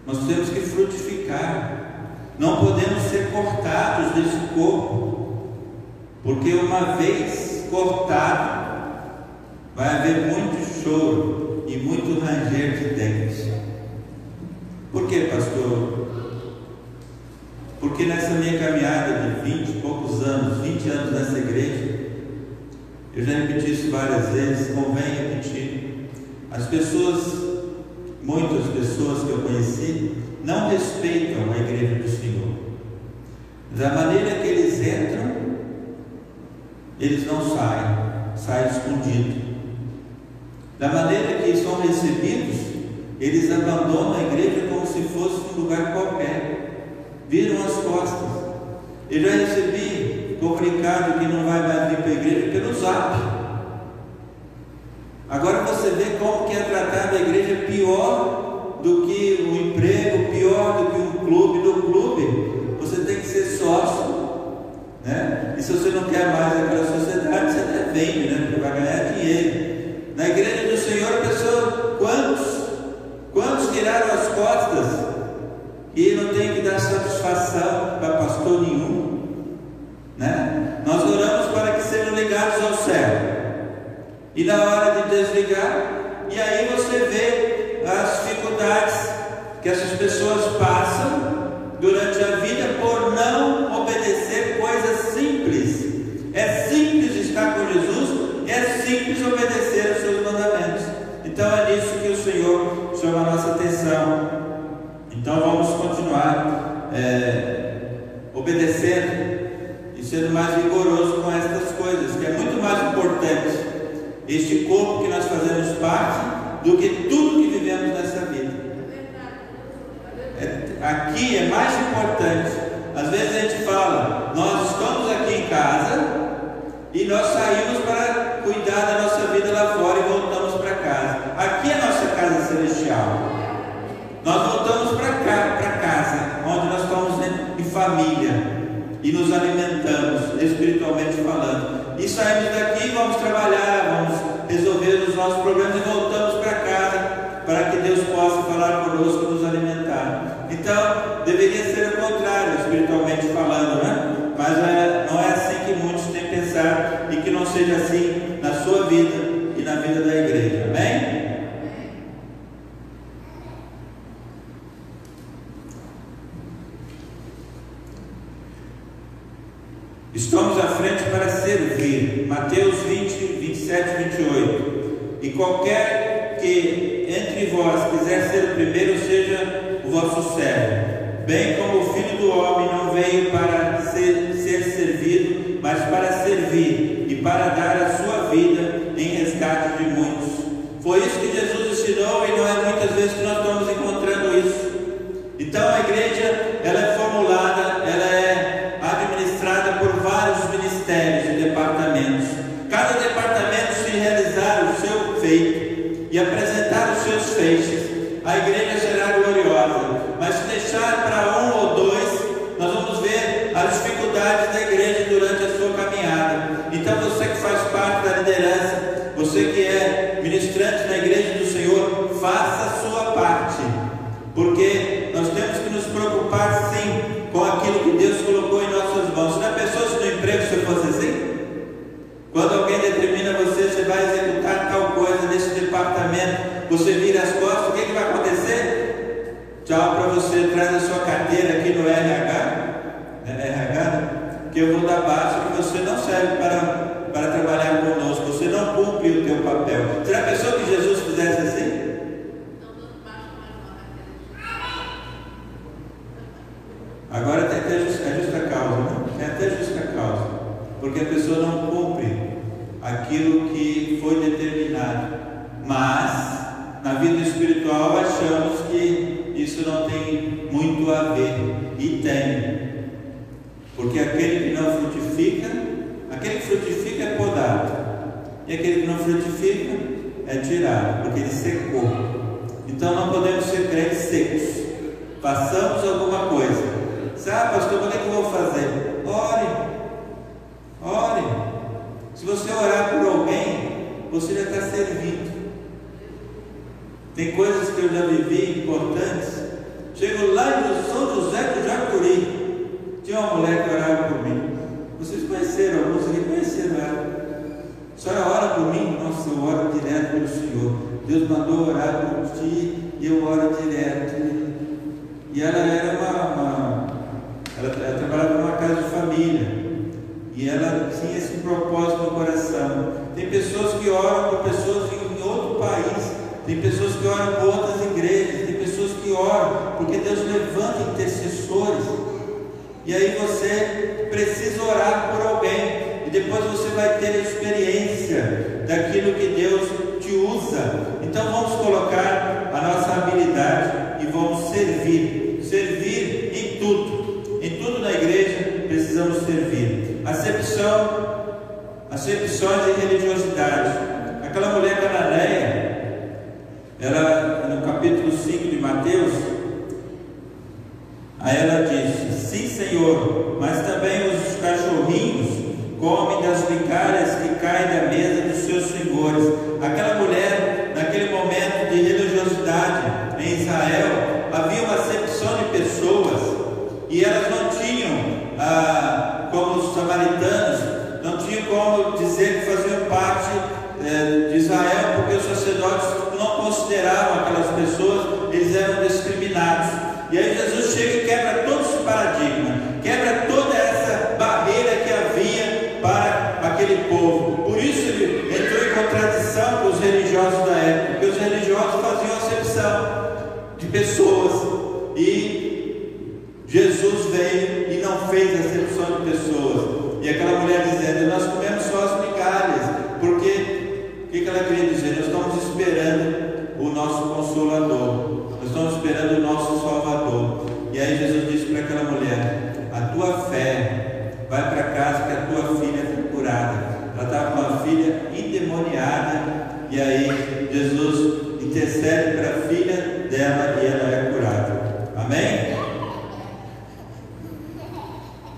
Nós temos que frutificar. Não podemos ser cortados desse corpo, porque uma vez cortado, vai haver muito choro e muito ranger de dentes. Por que, pastor? Porque nessa minha caminhada de 20 e poucos anos, 20 anos nessa igreja, eu já repeti isso várias vezes, convém repetir. As pessoas, muitas pessoas que eu conheci, não respeitam a igreja do Senhor. Da maneira que eles entram, eles não saem escondidos. Da maneira que são recebidos, eles abandonam a igreja como se fosse um lugar qualquer, viram as costas. Eu já recebi comunicado que não vai mais vir para a igreja pelo Zap. Agora você vê como que é tratada a igreja pior do que um emprego, pior do que um clube. No clube você tem que ser sócio, né? E se você não quer mais aquela sociedade, você até vende, né? Porque vai ganhar dinheiro. Na igreja do Senhor, a pessoa, quantos tiraram as costas e não tem que dar satisfação para pastor nenhum, né? Nós oramos para que sejam ligados ao céu, e na hora de desligar, e aí você vê as dificuldades que essas pessoas passam durante a vida por não obedecer coisas simples. É simples estar com Jesus, é simples obedecer aos seus mandamentos. Então é nisso que o Senhor chama a nossa atenção. Então vamos continuar obedecendo e sendo mais rigoroso com estas coisas, que é muito mais importante este corpo que nós fazemos parte do que tudo que vivemos nessa vida. Aqui é mais importante. Às vezes a gente fala, nós estamos aqui em casa e nós saímos para cuidar da nossa vida lá fora e voltamos para casa. Aqui é a nossa casa celestial. Nós voltamos para cá, para casa, onde nós estamos em família e nos alimentamos, espiritualmente falando. E saímos daqui, vamos trabalhar, vamos resolver os nossos problemas e voltamos para casa, para que Deus possa falar conosco e nos alimentar. Então, deveria ser o contrário, espiritualmente falando, né? Mas não é assim que muitos têm pensado, e que não seja assim na sua vida e na vida da igreja. Amém? Estamos à frente para servir. Mateus 20, 27, 28. E qualquer que entre vós quiser ser o primeiro, seja o vosso servo. Bem como o Filho do Homem não veio para ser servido, mas para servir e para dar a sua vida em resgate de muitos. Foi isso que Jesus ensinou, e não é muitas vezes que nós estamos encontrando isso. Então a igreja, ela é formulada, ela é administrada por vários ministérios e departamentos. Cada departamento, se realizar o seu feito e apresentar os seus feixes, a igreja será gloriosa. Mas se deixar para um ou dois, nós vamos ver as dificuldades da igreja durante a sua caminhada. Então você que faz parte da liderança, você que é ministrante na igreja do Senhor, faça a sua parte, porque nós temos que nos preocupar sim com aquilo que Deus colocou em nossas mãos. Já pensou se no emprego você fosse assim? Quando alguém determina você vai executar tal coisa nesse departamento, você vira as costas, o que vai acontecer? Tchau para você, traz a sua carteira aqui no RH, que eu vou dar baixa, que você não serve para trabalhar conosco, você não cumpre o teu papel. Você já pensou que Jesus fizesse assim? Agora tem até justa causa, né? Tem até justa causa, porque a pessoa não cumpre aquilo que foi determinado. Mas na vida espiritual achamos que isso não tem muito a ver, e tem, porque aquele que não frutifica, aquele que frutifica é podado, e aquele que não frutifica é tirado, porque ele secou. Então não podemos ser crentes secos. Façamos alguma coisa. Sabe, pastor, o que eu vou fazer? Ore. Se você orar por alguém, você já está servido. Tem coisas que eu já vivi importantes. Chego lá em São José do Jacuri, tinha uma mulher que orava por mim. Vocês conheceram, alguns aqui conheceram ela. A senhora ora por mim? Nossa, eu oro direto pelo Senhor. Deus mandou orar por ti e eu oro direto. E ela era ela trabalhava numa casa de família, e ela tinha esse propósito no coração. Tem pessoas que oram por pessoas em outro país, tem pessoas que oram por outras igrejas, tem pessoas que oram porque Deus levanta intercessores, e aí você precisa orar por alguém, e depois você vai ter a experiência daquilo que Deus te usa. Então vamos colocar a nossa habilidade e vamos servir em tudo. Em tudo na igreja precisamos servir. Acepções de religiosidade. Aquela mulher cananeia, ela, no capítulo 5 de Mateus, aí ela disse: sim, Senhor, mas também os cachorrinhos comem das migalhas que caem da mesa dos seus senhores. Aquela mulher, naquele momento de religiosidade em Israel, havia uma acepção de pessoas, e elas não tinham, como os samaritanos, não tinham como dizer que faziam parte de Israel, porque os sacerdotes não consideravam aquelas pessoas, eles eram discriminados. pessoas, e Jesus veio e não fez acepção de pessoas. E aquela mulher dizendo: nós comemos só as migalhas, porque o que ela queria dizer? Nós estamos esperando o nosso Consolador, nós estamos esperando o nosso Salvador. E aí Jesus disse para aquela mulher: a tua fé, vai para casa que a tua filha foi curada. Ela estava com uma filha endemoniada, e aí Jesus intercede para a filha dela e ela é curada. Amém?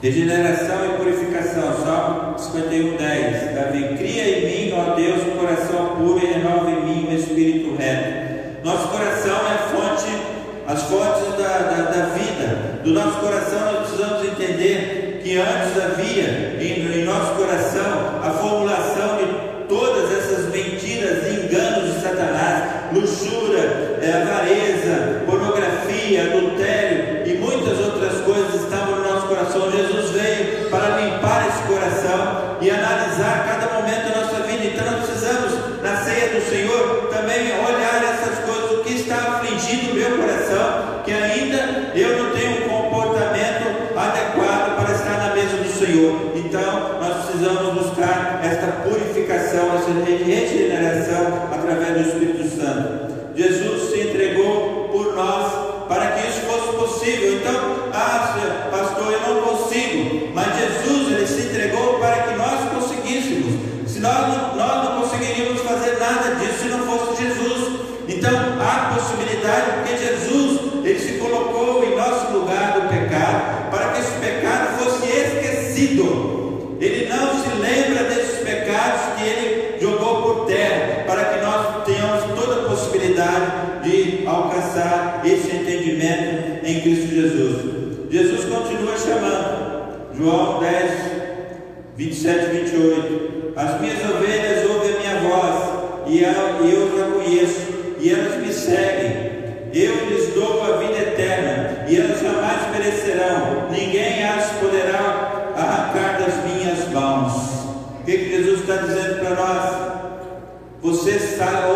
Regeneração e purificação. Salmo 51:10. Davi: cria em mim, ó Deus, um coração puro, e renova em mim um espírito reto. Nosso coração é a fonte, as fontes da vida. Do nosso coração nós precisamos entender que antes havia em nosso coração a formulação de todas essas mentiras e enganos de Satanás: luxúria, avareza, pornografia, adultério e muitas outras coisas estavam no nosso coração. Jesus veio para limpar esse coração e analisar cada momento da nossa vida. Então nós precisamos, na ceia do Senhor, também olhar essas coisas: o que está afligindo o meu coração, que ainda eu não tenho um comportamento adequado para estar na mesa do Senhor. Então nós precisamos buscar esta purificação, essa regeneração através do Espírito Santo. Jesus se entregou por nós para que isso fosse possível. Então, pastor, eu não consigo, mas Jesus, ele se entregou para que nós conseguíssemos. Se nós não conseguiríamos fazer nada disso se não fosse Jesus. Então há possibilidade, porque Jesus, ele se colocou em nosso lugar do pecado, para que esse pecado fosse esquecido. Ele não se lembra desses pecados que ele jogou por terra, para que nós tenhamos toda a possibilidade de alcançar esse entendimento em Cristo Jesus. Jesus continua chamando. João 10, 27 e 28. As minhas ovelhas ouvem a minha voz, e eu já conheço, e elas me seguem. Eu lhes dou a vida eterna, e elas jamais perecerão, ninguém as poderá arrancar das minhas mãos. O que Jesus está dizendo para nós? Você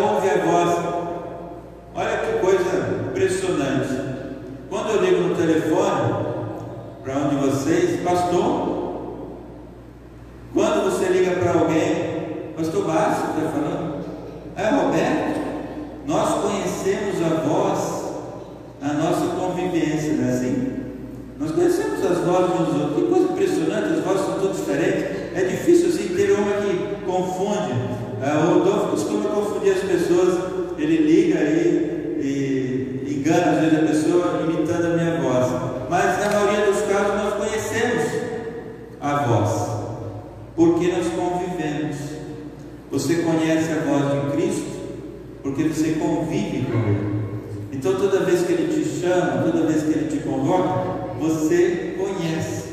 ouve a voz. Olha que coisa impressionante. Quando eu ligo no telefone para um de vocês: pastor, quando você liga para alguém: pastor Márcio está falando? É Roberto? Nós conhecemos a voz, a nossa convivência, não é assim? Nós conhecemos as vozes uns dos outros. Que coisa impressionante, as vozes são todas diferentes. É difícil assim ter uma que confunde. O Rodolfo costuma confundir as pessoas. Ele liga aí e engana às vezes a pessoa imitando a minha voz. Mas na maioria dos casos nós conhecemos a voz, porque nós convivemos. Você conhece a voz de Cristo porque você convive com Ele. Então toda vez que Ele te chama, toda vez que Ele te convoca, você conhece,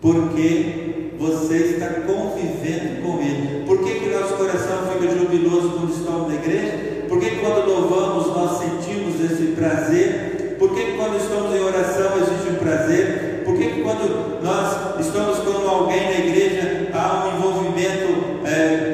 porque você está convivendo com Ele. Por que nosso coração fica jubiloso quando estamos na igreja? Por que quando louvamos nós sentimos esse prazer? Por que quando estamos em oração existe um prazer? Por que quando nós estamos com alguém na igreja há um envolvimento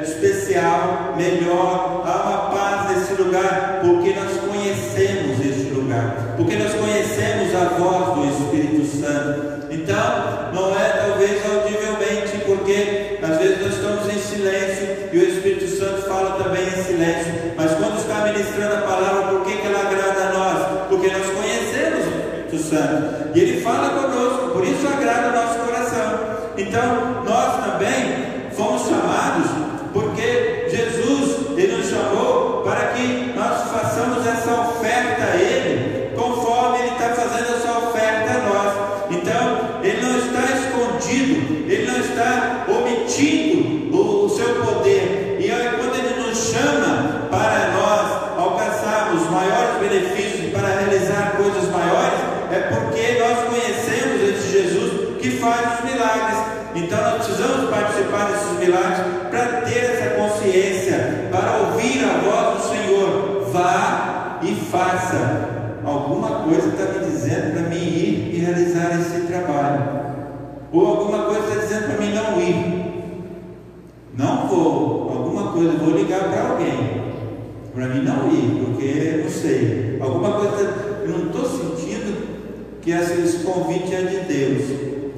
especial, melhor, há uma paz nesse lugar? Porque nós conhecemos esse lugar, porque nós conhecemos a voz do Espírito Santo. Então não é talvez audivelmente, porque às vezes nós estamos em silêncio e o Espírito Santo fala também em silêncio, mas quando está ministrando a palavra, por que ela agrada a nós? Porque nós conhecemos o Espírito Santo e Ele fala conosco, por isso agrada o nosso coração. Então nós também fomos chamados, porque Jesus, Ele nos chamou para que nós façamos essa oferta a Ele, conforme Ele está fazendo essa oferta a nós. Então Ele não está escondido, Ele não está omitindo o seu poder. E aí, quando Ele nos chama para nós alcançarmos maiores benefícios, para realizar coisas maiores, é porque nós conhecemos esse Jesus que faz os milagres. Então nós precisamos participar desses milagres para ter essa consciência, para ouvir a voz do Senhor. Vá e faça. Alguma coisa está me dizendo para mim ir e realizar esse trabalho, ou alguma coisa está dizendo para mim não ir. Não vou, alguma coisa, vou ligar para alguém para mim não ir, porque não sei. Alguma coisa que esse convite é de Deus.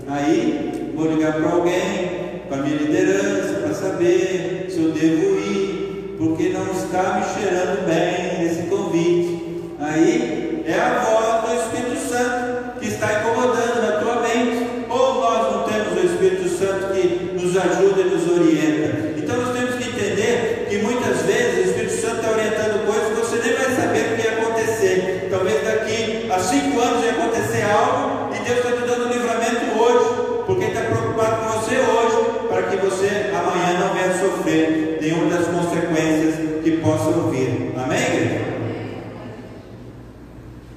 Aí vou ligar para alguém, para a minha liderança, para saber se eu devo ir, porque não está me cheirando bem esse convite. Aí é a voz do Espírito Santo que está incomodando na tua mente. Ou nós não temos o Espírito Santo que nos ajuda e nos orienta. Então nós temos que entender que muitas vezes o Espírito Santo está orientando coisas que você nem vai saber o que ia acontecer. Talvez daqui a 5 anos ia acontecer algo e Deus está te dando livramento hoje, porque está preocupado com você hoje, para que você amanhã não venha sofrer nenhuma das consequências que possam vir. Amém, igreja?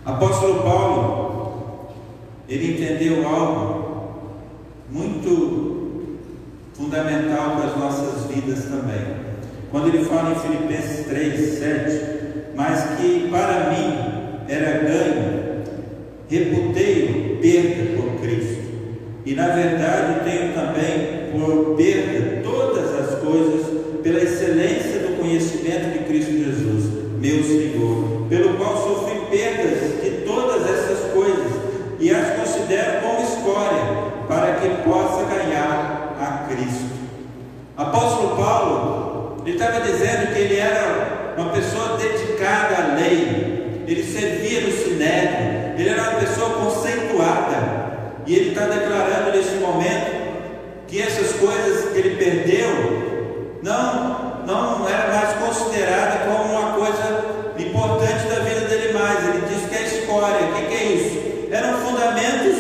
Apóstolo Paulo, ele entendeu algo muito fundamental para as nossas vidas também. Quando ele fala em Filipenses 3:7, mas que para mim era ganho, reputei-o perda por Cristo, e na verdade tenho também por perda todas as coisas pela excelência do conhecimento de Cristo Jesus, meu Senhor, pelo qual sofri perdas de todas essas coisas e as considero como escória, para que possa ganhar a Cristo. Apóstolo Paulo, ele estava dizendo que ele era uma pessoa dedicada à lei, ele servia no sinédrio, ele era uma pessoa conceituada, e ele está declarando nesse momento que essas coisas que ele perdeu não era mais considerada como uma coisa importante da vida dele mais. Ele diz que é escória. O que é isso? Eram fundamentos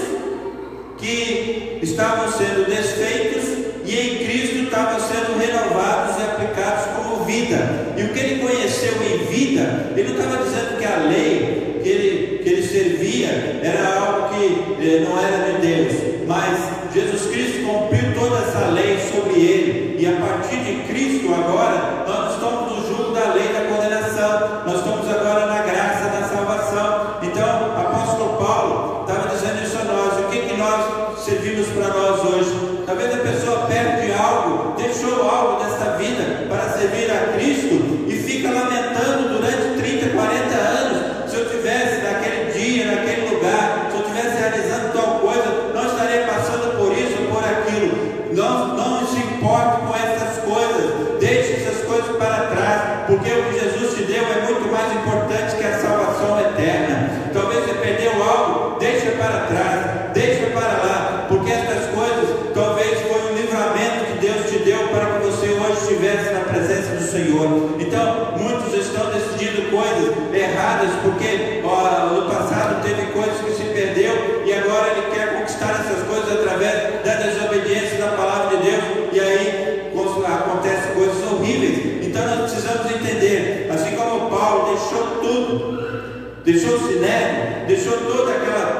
que estavam sendo desfeitos e em Cristo estavam sendo renovados e aplicados como vida. E o que ele conheceu em vida, ele não estava dizendo que a lei que ele servia era algo que não era de Deus, mas Jesus Cristo cumpriu toda essa lei sobre ele, e a partir de Cristo agora nós não estamos no jugo da lei da condenação, nós estamos agora na graça da salvação. Então o apóstolo Paulo estava dizendo isso a nós. O que nós servimos para nós hoje? Talvez a pessoa perde algo, deixou algo dessa vida para servir a Cristo e fica lamentando durante 30, 40 anos. Se eu tivesse naquele dia, naquele lugar, se eu estivesse realizando tal coisa, não estaria passando por isso ou por aquilo. Não se importe com essas coisas, deixe essas coisas para trás, porque o que Jesus te deu é muito mais importante que a salvação eterna. Talvez você perdeu algo, deixa para trás, deixa para lá, porque essas coisas talvez foi um livramento que Deus te deu para que você hoje estivesse na presença do Senhor. Então muitos estão decidindo coisas erradas, porque no passado teve coisas que se perdeu e agora ele quer conquistar essas coisas através da desobediência da palavra de Deus, e aí acontecem coisas horríveis. Então nós precisamos entender, assim como Paulo deixou tudo, deixou o sinédrio, deixou todo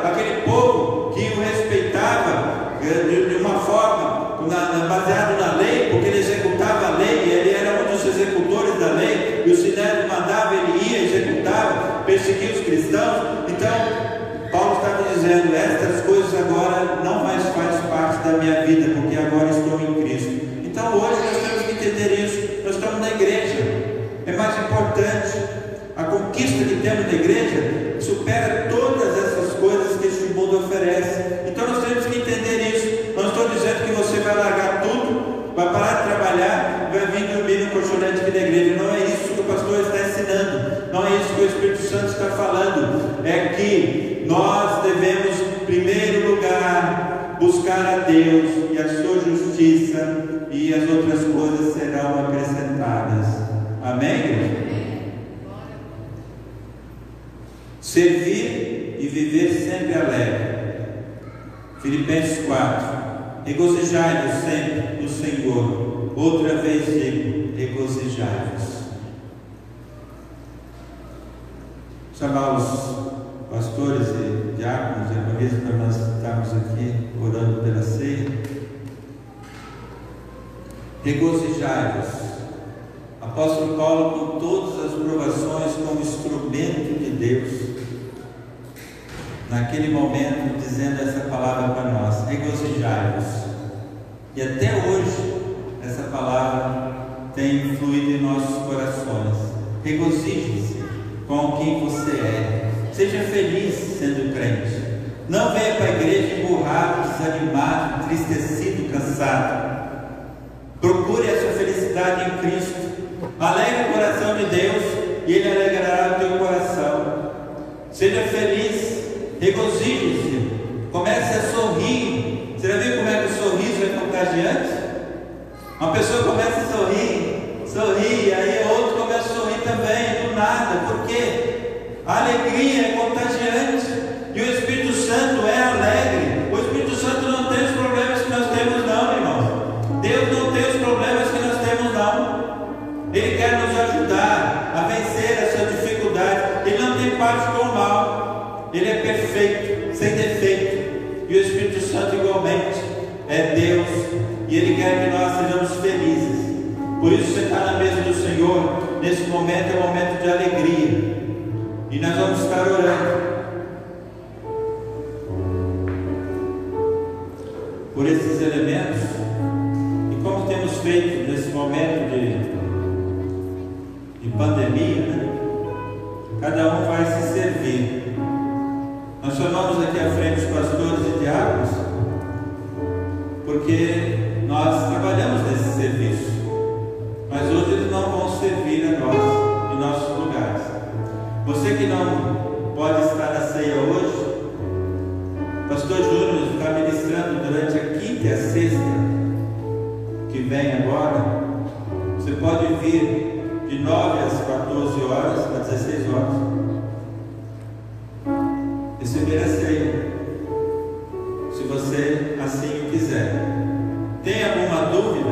aquele povo que o respeitava de uma forma baseado na lei, porque ele executava a lei, ele era um dos executores da lei, e o sinédrio mandava, ele ia, executava, perseguia os cristãos. Então Paulo estava dizendo, estas coisas agora não mais faz parte da minha vida, porque agora estou em Cristo. Então hoje nós temos que entender isso. Nós estamos na igreja, é mais importante. A conquista que temos na igreja supera todas essas coisas que este mundo oferece. Então nós temos que entender isso. Não estou dizendo que você vai largar tudo, vai parar de trabalhar, vai vir dormir no colchonete aqui da igreja. Não é isso que o pastor está ensinando, não é isso que o Espírito Santo está falando. É que nós devemos, em primeiro lugar, buscar a Deus e a sua justiça, e as outras coisas serão acrescentadas. Amém? Servir e viver sempre alegre. Filipenses 4: regozijai-vos sempre no Senhor. Outra vez digo, regozijai-vos. Chamar os pastores e diáconos e evangelistas para nós estarmos aqui orando pela ceia. Regozijai-vos. Apóstolo Paulo, com todas as provações, como instrumento de Deus, naquele momento, dizendo essa palavra para nós: regozijai-vos. E até hoje, essa palavra tem fluído em nossos corações. Regozije-se com quem você é. Seja feliz sendo crente. Não venha para a igreja emburrado, desanimado, entristecido, cansado. Procure a sua felicidade em Cristo. Alegre o coração de Deus e Ele alegrará o teu coração. Seja feliz, regozije-se, comece a sorrir. Você já viu como é que o sorriso é contagiante? Uma pessoa começa a sorrir, e aí outro começa a sorrir também, do nada. Por quê? A alegria é contagiante. E o Espírito Santo é alegre. O Espírito Santo não tem os problemas que nós temos não, irmãos. Deus não tem os problemas que nós temos não. Ele quer nos ajudar a vencer essa dificuldade. Ele não tem parte com o mal. Ele é perfeito, sem defeito. E o Espírito Santo igualmente é Deus. E Ele quer que nós sejamos felizes. Por isso você está na mesa do Senhor. Nesse momento é um momento de alegria. E nós vamos estar orando por esses elementos. E como temos feito nesse momento de pandemia, né? Cada um vai se servir. Nós chamamos aqui à frente os pastores e diáconos, porque nós trabalhamos nesse serviço, mas hoje eles não vão servir a nós em nossos lugares. Você que não pode estar na ceia hoje, Pastor Júnior está ministrando durante a quinta e a sexta que vem agora. Você pode vir de 9 às 14 horas, às 16 horas, receber a ceia, se você assim o quiser. Tem alguma dúvida?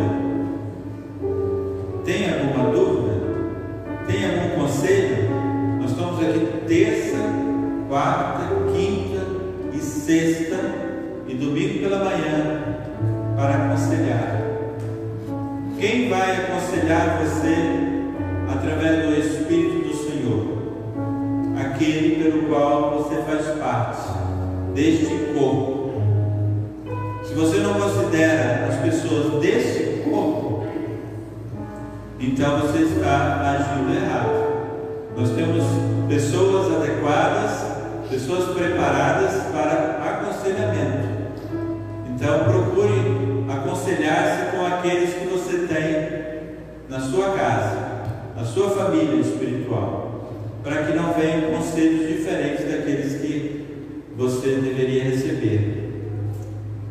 Tem alguma dúvida? Tem algum conselho? Nós estamos aqui terça, quarta, quinta e sexta e domingo pela manhã para aconselhar. Quem vai aconselhar você através do Espírito do Senhor? Aquele pelo qual você faz parte deste corpo. Se você não considera as pessoas deste corpo, então você está agindo errado. Nós temos pessoas adequadas, pessoas preparadas para aconselhamento. Então procure aconselhar-se com aqueles que você tem na sua casa, na sua família espiritual, para que não venham conselhos diferentes daqueles que você deveria receber.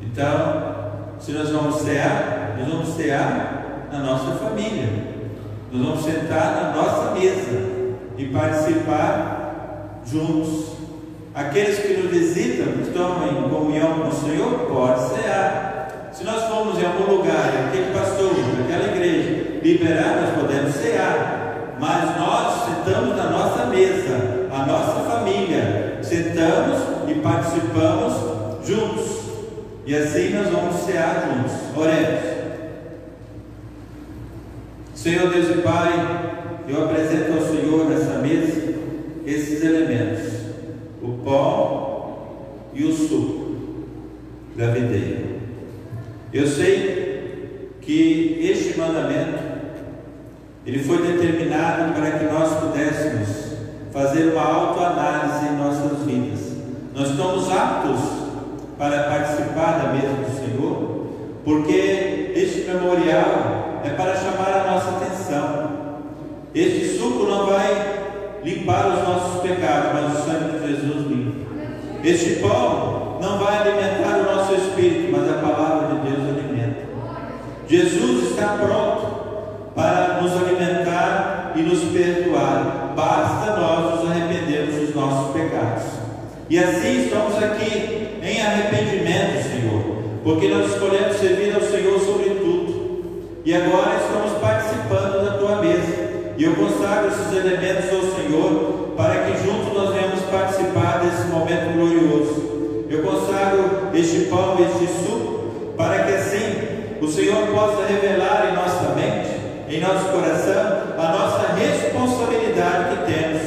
Então, se nós vamos cear na nossa família. Nós vamos sentar na nossa mesa e participar juntos. Aqueles que nos visitam, que estão em comunhão com o Senhor, pode cear. Se nós formos em algum lugar, aquele pastor, aquela igreja, liberar, nós podemos cear. Mas nós sentamos na nossa mesa, a nossa família, sentamos e participamos juntos. E assim nós vamos cear juntos. Oremos. Senhor Deus e Pai, eu apresento ao Senhor nessa mesa esses elementos: o pão e o suco da videira. Eu sei que este mandamento ele foi determinado para que nós pudéssemos fazer uma autoanálise em nossas vidas. Nós estamos aptos para participar da mesa do Senhor, porque este memorial é para chamar a nossa atenção. Este suco não vai limpar os nossos pecados, mas o sangue de Jesus limpa. Este pão não vai alimentar o nosso espírito, mas a palavra de Deus alimenta. Jesus está pronto para nos alimentar e nos perdoar. Basta nós nos arrependermos dos nossos pecados. E assim estamos aqui em arrependimento, Senhor, porque nós escolhemos servir ao Senhor sobre tudo. E agora estamos participando da Tua mesa. E eu consagro esses elementos ao Senhor, para que juntos nós venhamos participar desse momento glorioso. Eu consagro este pão e este suco, para que assim o Senhor possa revelar em nossa mente, em nosso coração, a nossa responsabilidade que temos.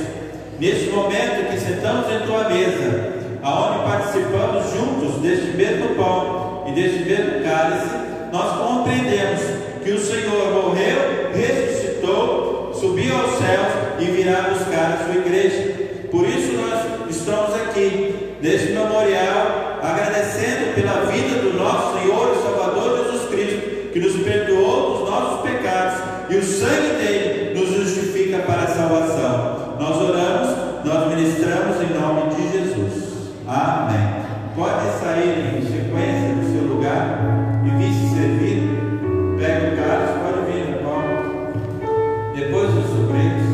Neste momento que sentamos em Tua mesa, aonde participamos juntos deste mesmo pão e deste mesmo cálice, nós compreendemos que o Senhor morreu, ressuscitou, subiu aos céus e virá buscar a sua igreja. Por isso nós estamos aqui neste memorial, agradecendo pela vida do nosso Senhor e Salvador Jesus Cristo, que nos perdoou dos nossos pecados, e o sangue dele nos justifica para a salvação. Nós oramos, nós ministramos em nome de Jesus. Amém. Pode sair em sequência do seu lugar e vir se servir. Pega o cálice, pode vir, Paulo. Depois dos sobreiros.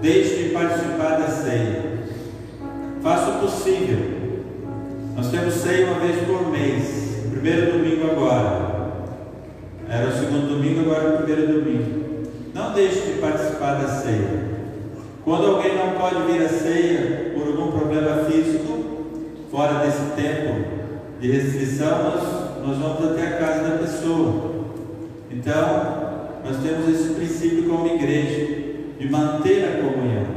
Deixe de participar da ceia. Faça o possível. Nós temos ceia uma vez por mês, primeiro domingo agora. Era o segundo domingo, agora é o primeiro domingo. Não deixe de participar da ceia. Quando alguém não pode vir à ceia por algum problema físico, fora desse tempo de restrição, nós vamos até a casa da pessoa. Então, nós temos esse princípio como igreja, de manter a comunhão.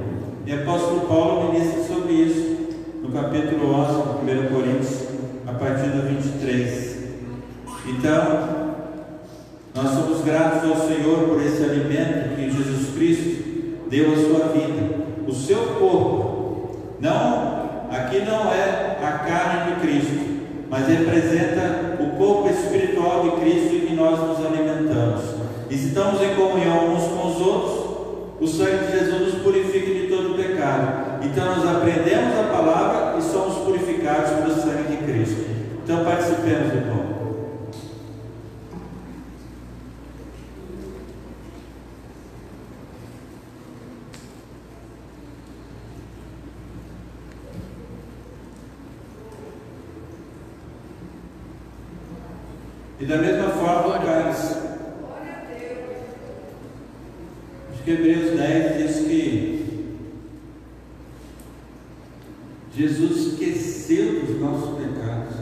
E o apóstolo Paulo ministra sobre isso, no capítulo 11, de 1 Coríntios, a partir do 23. Então, nós somos gratos ao Senhor por esse alimento que Jesus Cristo deu à sua vida, o seu corpo. Aqui não é a carne de Cristo, mas representa o corpo espiritual de Cristo em que nós nos alimentamos. E se estamos em comunhão uns com os outros, o sangue de Jesus nos purifica de todo pecado. Então nós aprendemos a palavra e somos purificados pelo sangue de Cristo. Então participemos do pão. E da mesma forma, caros, acho que Hebreus 10 diz que Jesus esqueceu dos nossos pecados.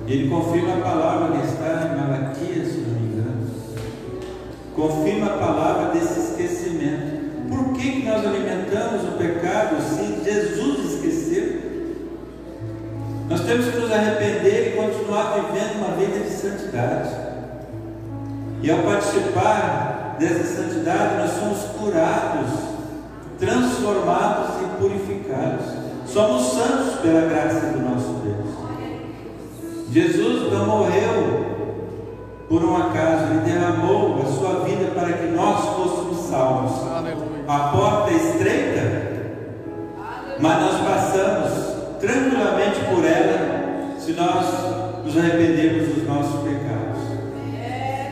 Ele confirma a palavra que está em Malaquias, se não me engano. Confirma a palavra desse esquecimento. Por que nós alimentamos o pecado se Jesus esqueceu? Nós temos que nos arrepender e continuar vivendo uma vida de santidade. E ao participar dessa santidade, nós somos curados, transformados e purificados. Somos santos pela graça do nosso Deus. Jesus não morreu por um acaso, Ele derramou a sua vida para que nós fôssemos salvos. A porta é estreita, mas nós passamos tranquilamente por ela, se nós nos arrependermos dos nossos pecados.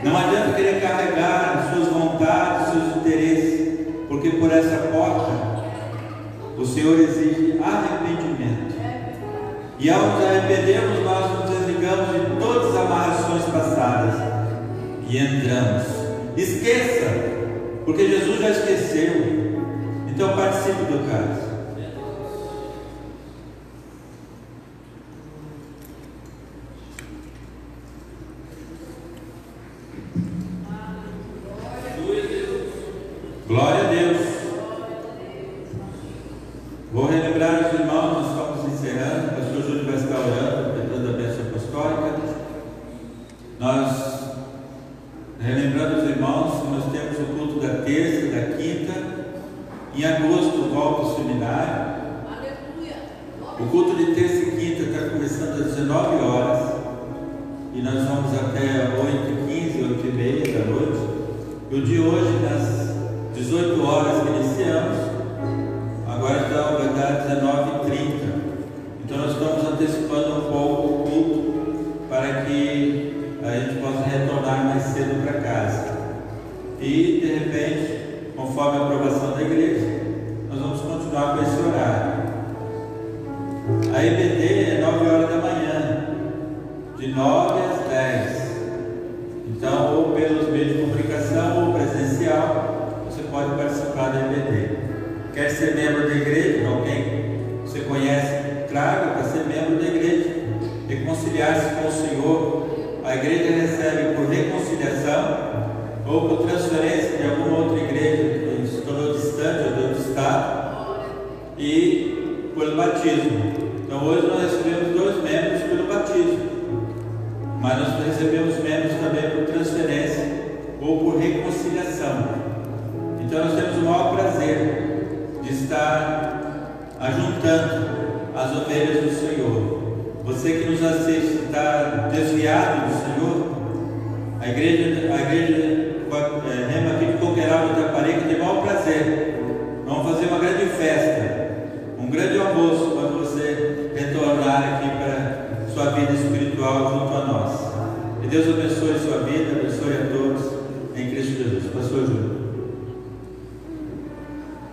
Não adianta querer carregar suas vontades, seus interesses, porque por essa porta o Senhor exige arrependimento. E ao nos arrependermos, nós nos desligamos de todas as amarrações passadas e entramos. Esqueça, porque Jesus já esqueceu. Então participe do caso. Glória a Deus. Vou relembrar os irmãos, nós estamos encerrando. O pastor Júlio vai estar orando, pedindo a bênção apostólica. Nós, relembrando os irmãos, nós temos o culto da terça e da quinta. Em agosto volta ao seminário. O culto de terça e quinta está começando às 19 horas. E nós vamos até 8h15, 8h30 da noite. E o de hoje, nas 18 horas que iniciamos, agora vai dar 19h30. Então nós estamos antecipando um pouco o culto para que a gente possa retornar mais cedo para casa. E de repente, conforme a aprovação da igreja, nós vamos continuar com esse horário. A EBD é 9 horas da manhã, de 9 às 10. Então, ou pelos meios de comunicação ou presencial, você pode participar da EBD. Quer ser membro da igreja? Alguém que você conhece, traga para ser membro da igreja. Reconciliar-se com o Senhor. A igreja recebe por reconciliação ou por transferência de alguma outra igreja que se tornou distante ou de outro estado, e pelo batismo. Então hoje nós recebemos 2 membros pelo batismo, mas nós recebemos membros também por transferência ou por reconciliação. Então nós temos o maior prazer de estar ajuntando as ovelhas do Senhor. Você que nos assiste está desviado do Senhor, a igreja Rema aqui de Coqueiral do Itaparica tem o maior prazer. Vamos fazer uma grande festa, um grande almoço quando você retornar aqui para sua vida espiritual junto a nós. Que Deus abençoe a sua vida, abençoe a todos em Cristo Jesus. Pastor Júlio.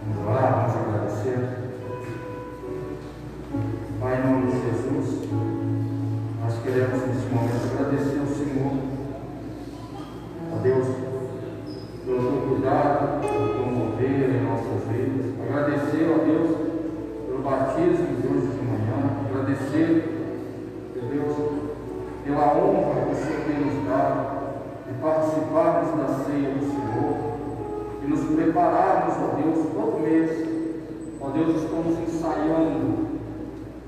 Vamos orar, vamos agradecer. Pai, em nome de Jesus, nós queremos nesse momento prepararmos, ó Deus, todo mês. Ó Deus, estamos ensaiando,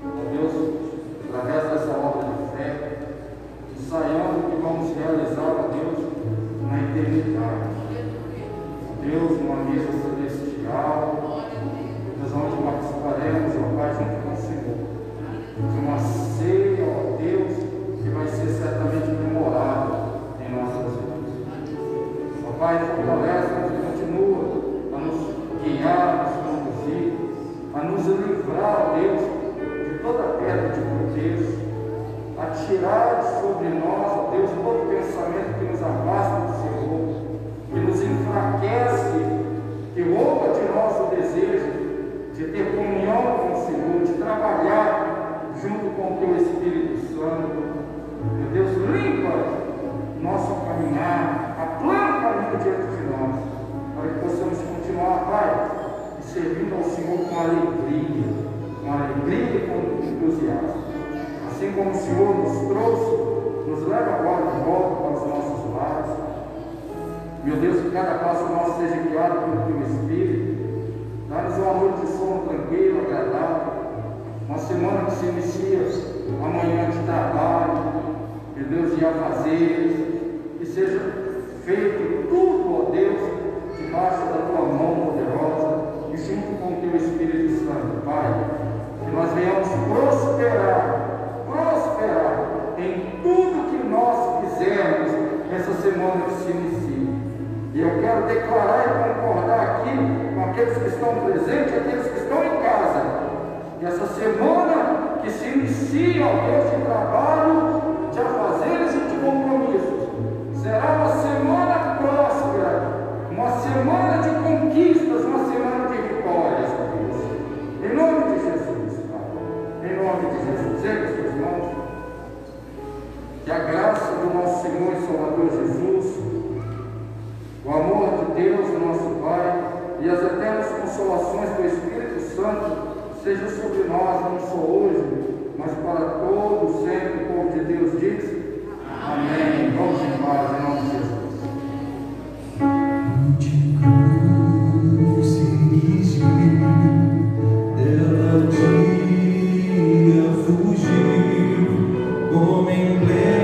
ó Deus, através dessa obra de fé, ensaiando o que vamos realizar, ó Deus, na eternidade. Ó Deus, numa mesa celestial, Deus, onde participaremos, ó Pai, junto com o Senhor, de uma ceia, ó Deus, que vai ser certamente memorável em nossas vidas. Ó Pai, fortalece-nos e continua a nos guiar, a nos conduzir, a nos livrar, ó Deus, de toda pedra de protesto, a tirar sobre nós, ó Deus, todo pensamento que nos afasta do Senhor, que nos enfraquece, que rouba de nós o desejo de ter comunhão com o Senhor, de trabalhar junto com o Teu Espírito Santo. Meu Deus, limpa nosso caminhar, aplana o caminho diante de nós, para que possamos continuar, Pai, e servindo ao Senhor com alegria e com entusiasmo. Assim como o Senhor nos trouxe, nos leva agora de volta para os nossos lares. Meu Deus, que cada passo nosso seja guiado pelo Teu Espírito. Dá-nos uma noite de sono tranquilo, agradável. Uma semana que se inicia amanhã de trabalho, meu Deus, de afazeres, que seja feito tudo, ó Deus, debaixo da Tua mão poderosa e junto com o Teu Espírito Santo, Pai, que nós venhamos prosperar em tudo que nós fizermos nessa semana que se inicia. E eu quero declarar e concordar aqui com aqueles que estão presentes e aqueles que estão em casa, que essa semana que se inicia, ó Deus, de trabalho, de afazeres e de compromissos, será uma semana próspera, uma semana de conquistas, uma semana de vitórias, ó Deus. Em nome de Jesus, Pai. Em nome de Jesus. Ergue os teus mãos. Que a graça do nosso Senhor e Salvador Jesus, o amor de Deus, nosso Pai, e as eternas consolações do Espírito Santo sejam sobre nós, não só hoje, mas para todos sempre. O povo de Deus diz: amém. Vamos em paz, em nome de Jesus. Dela dia fugiu, como em pleno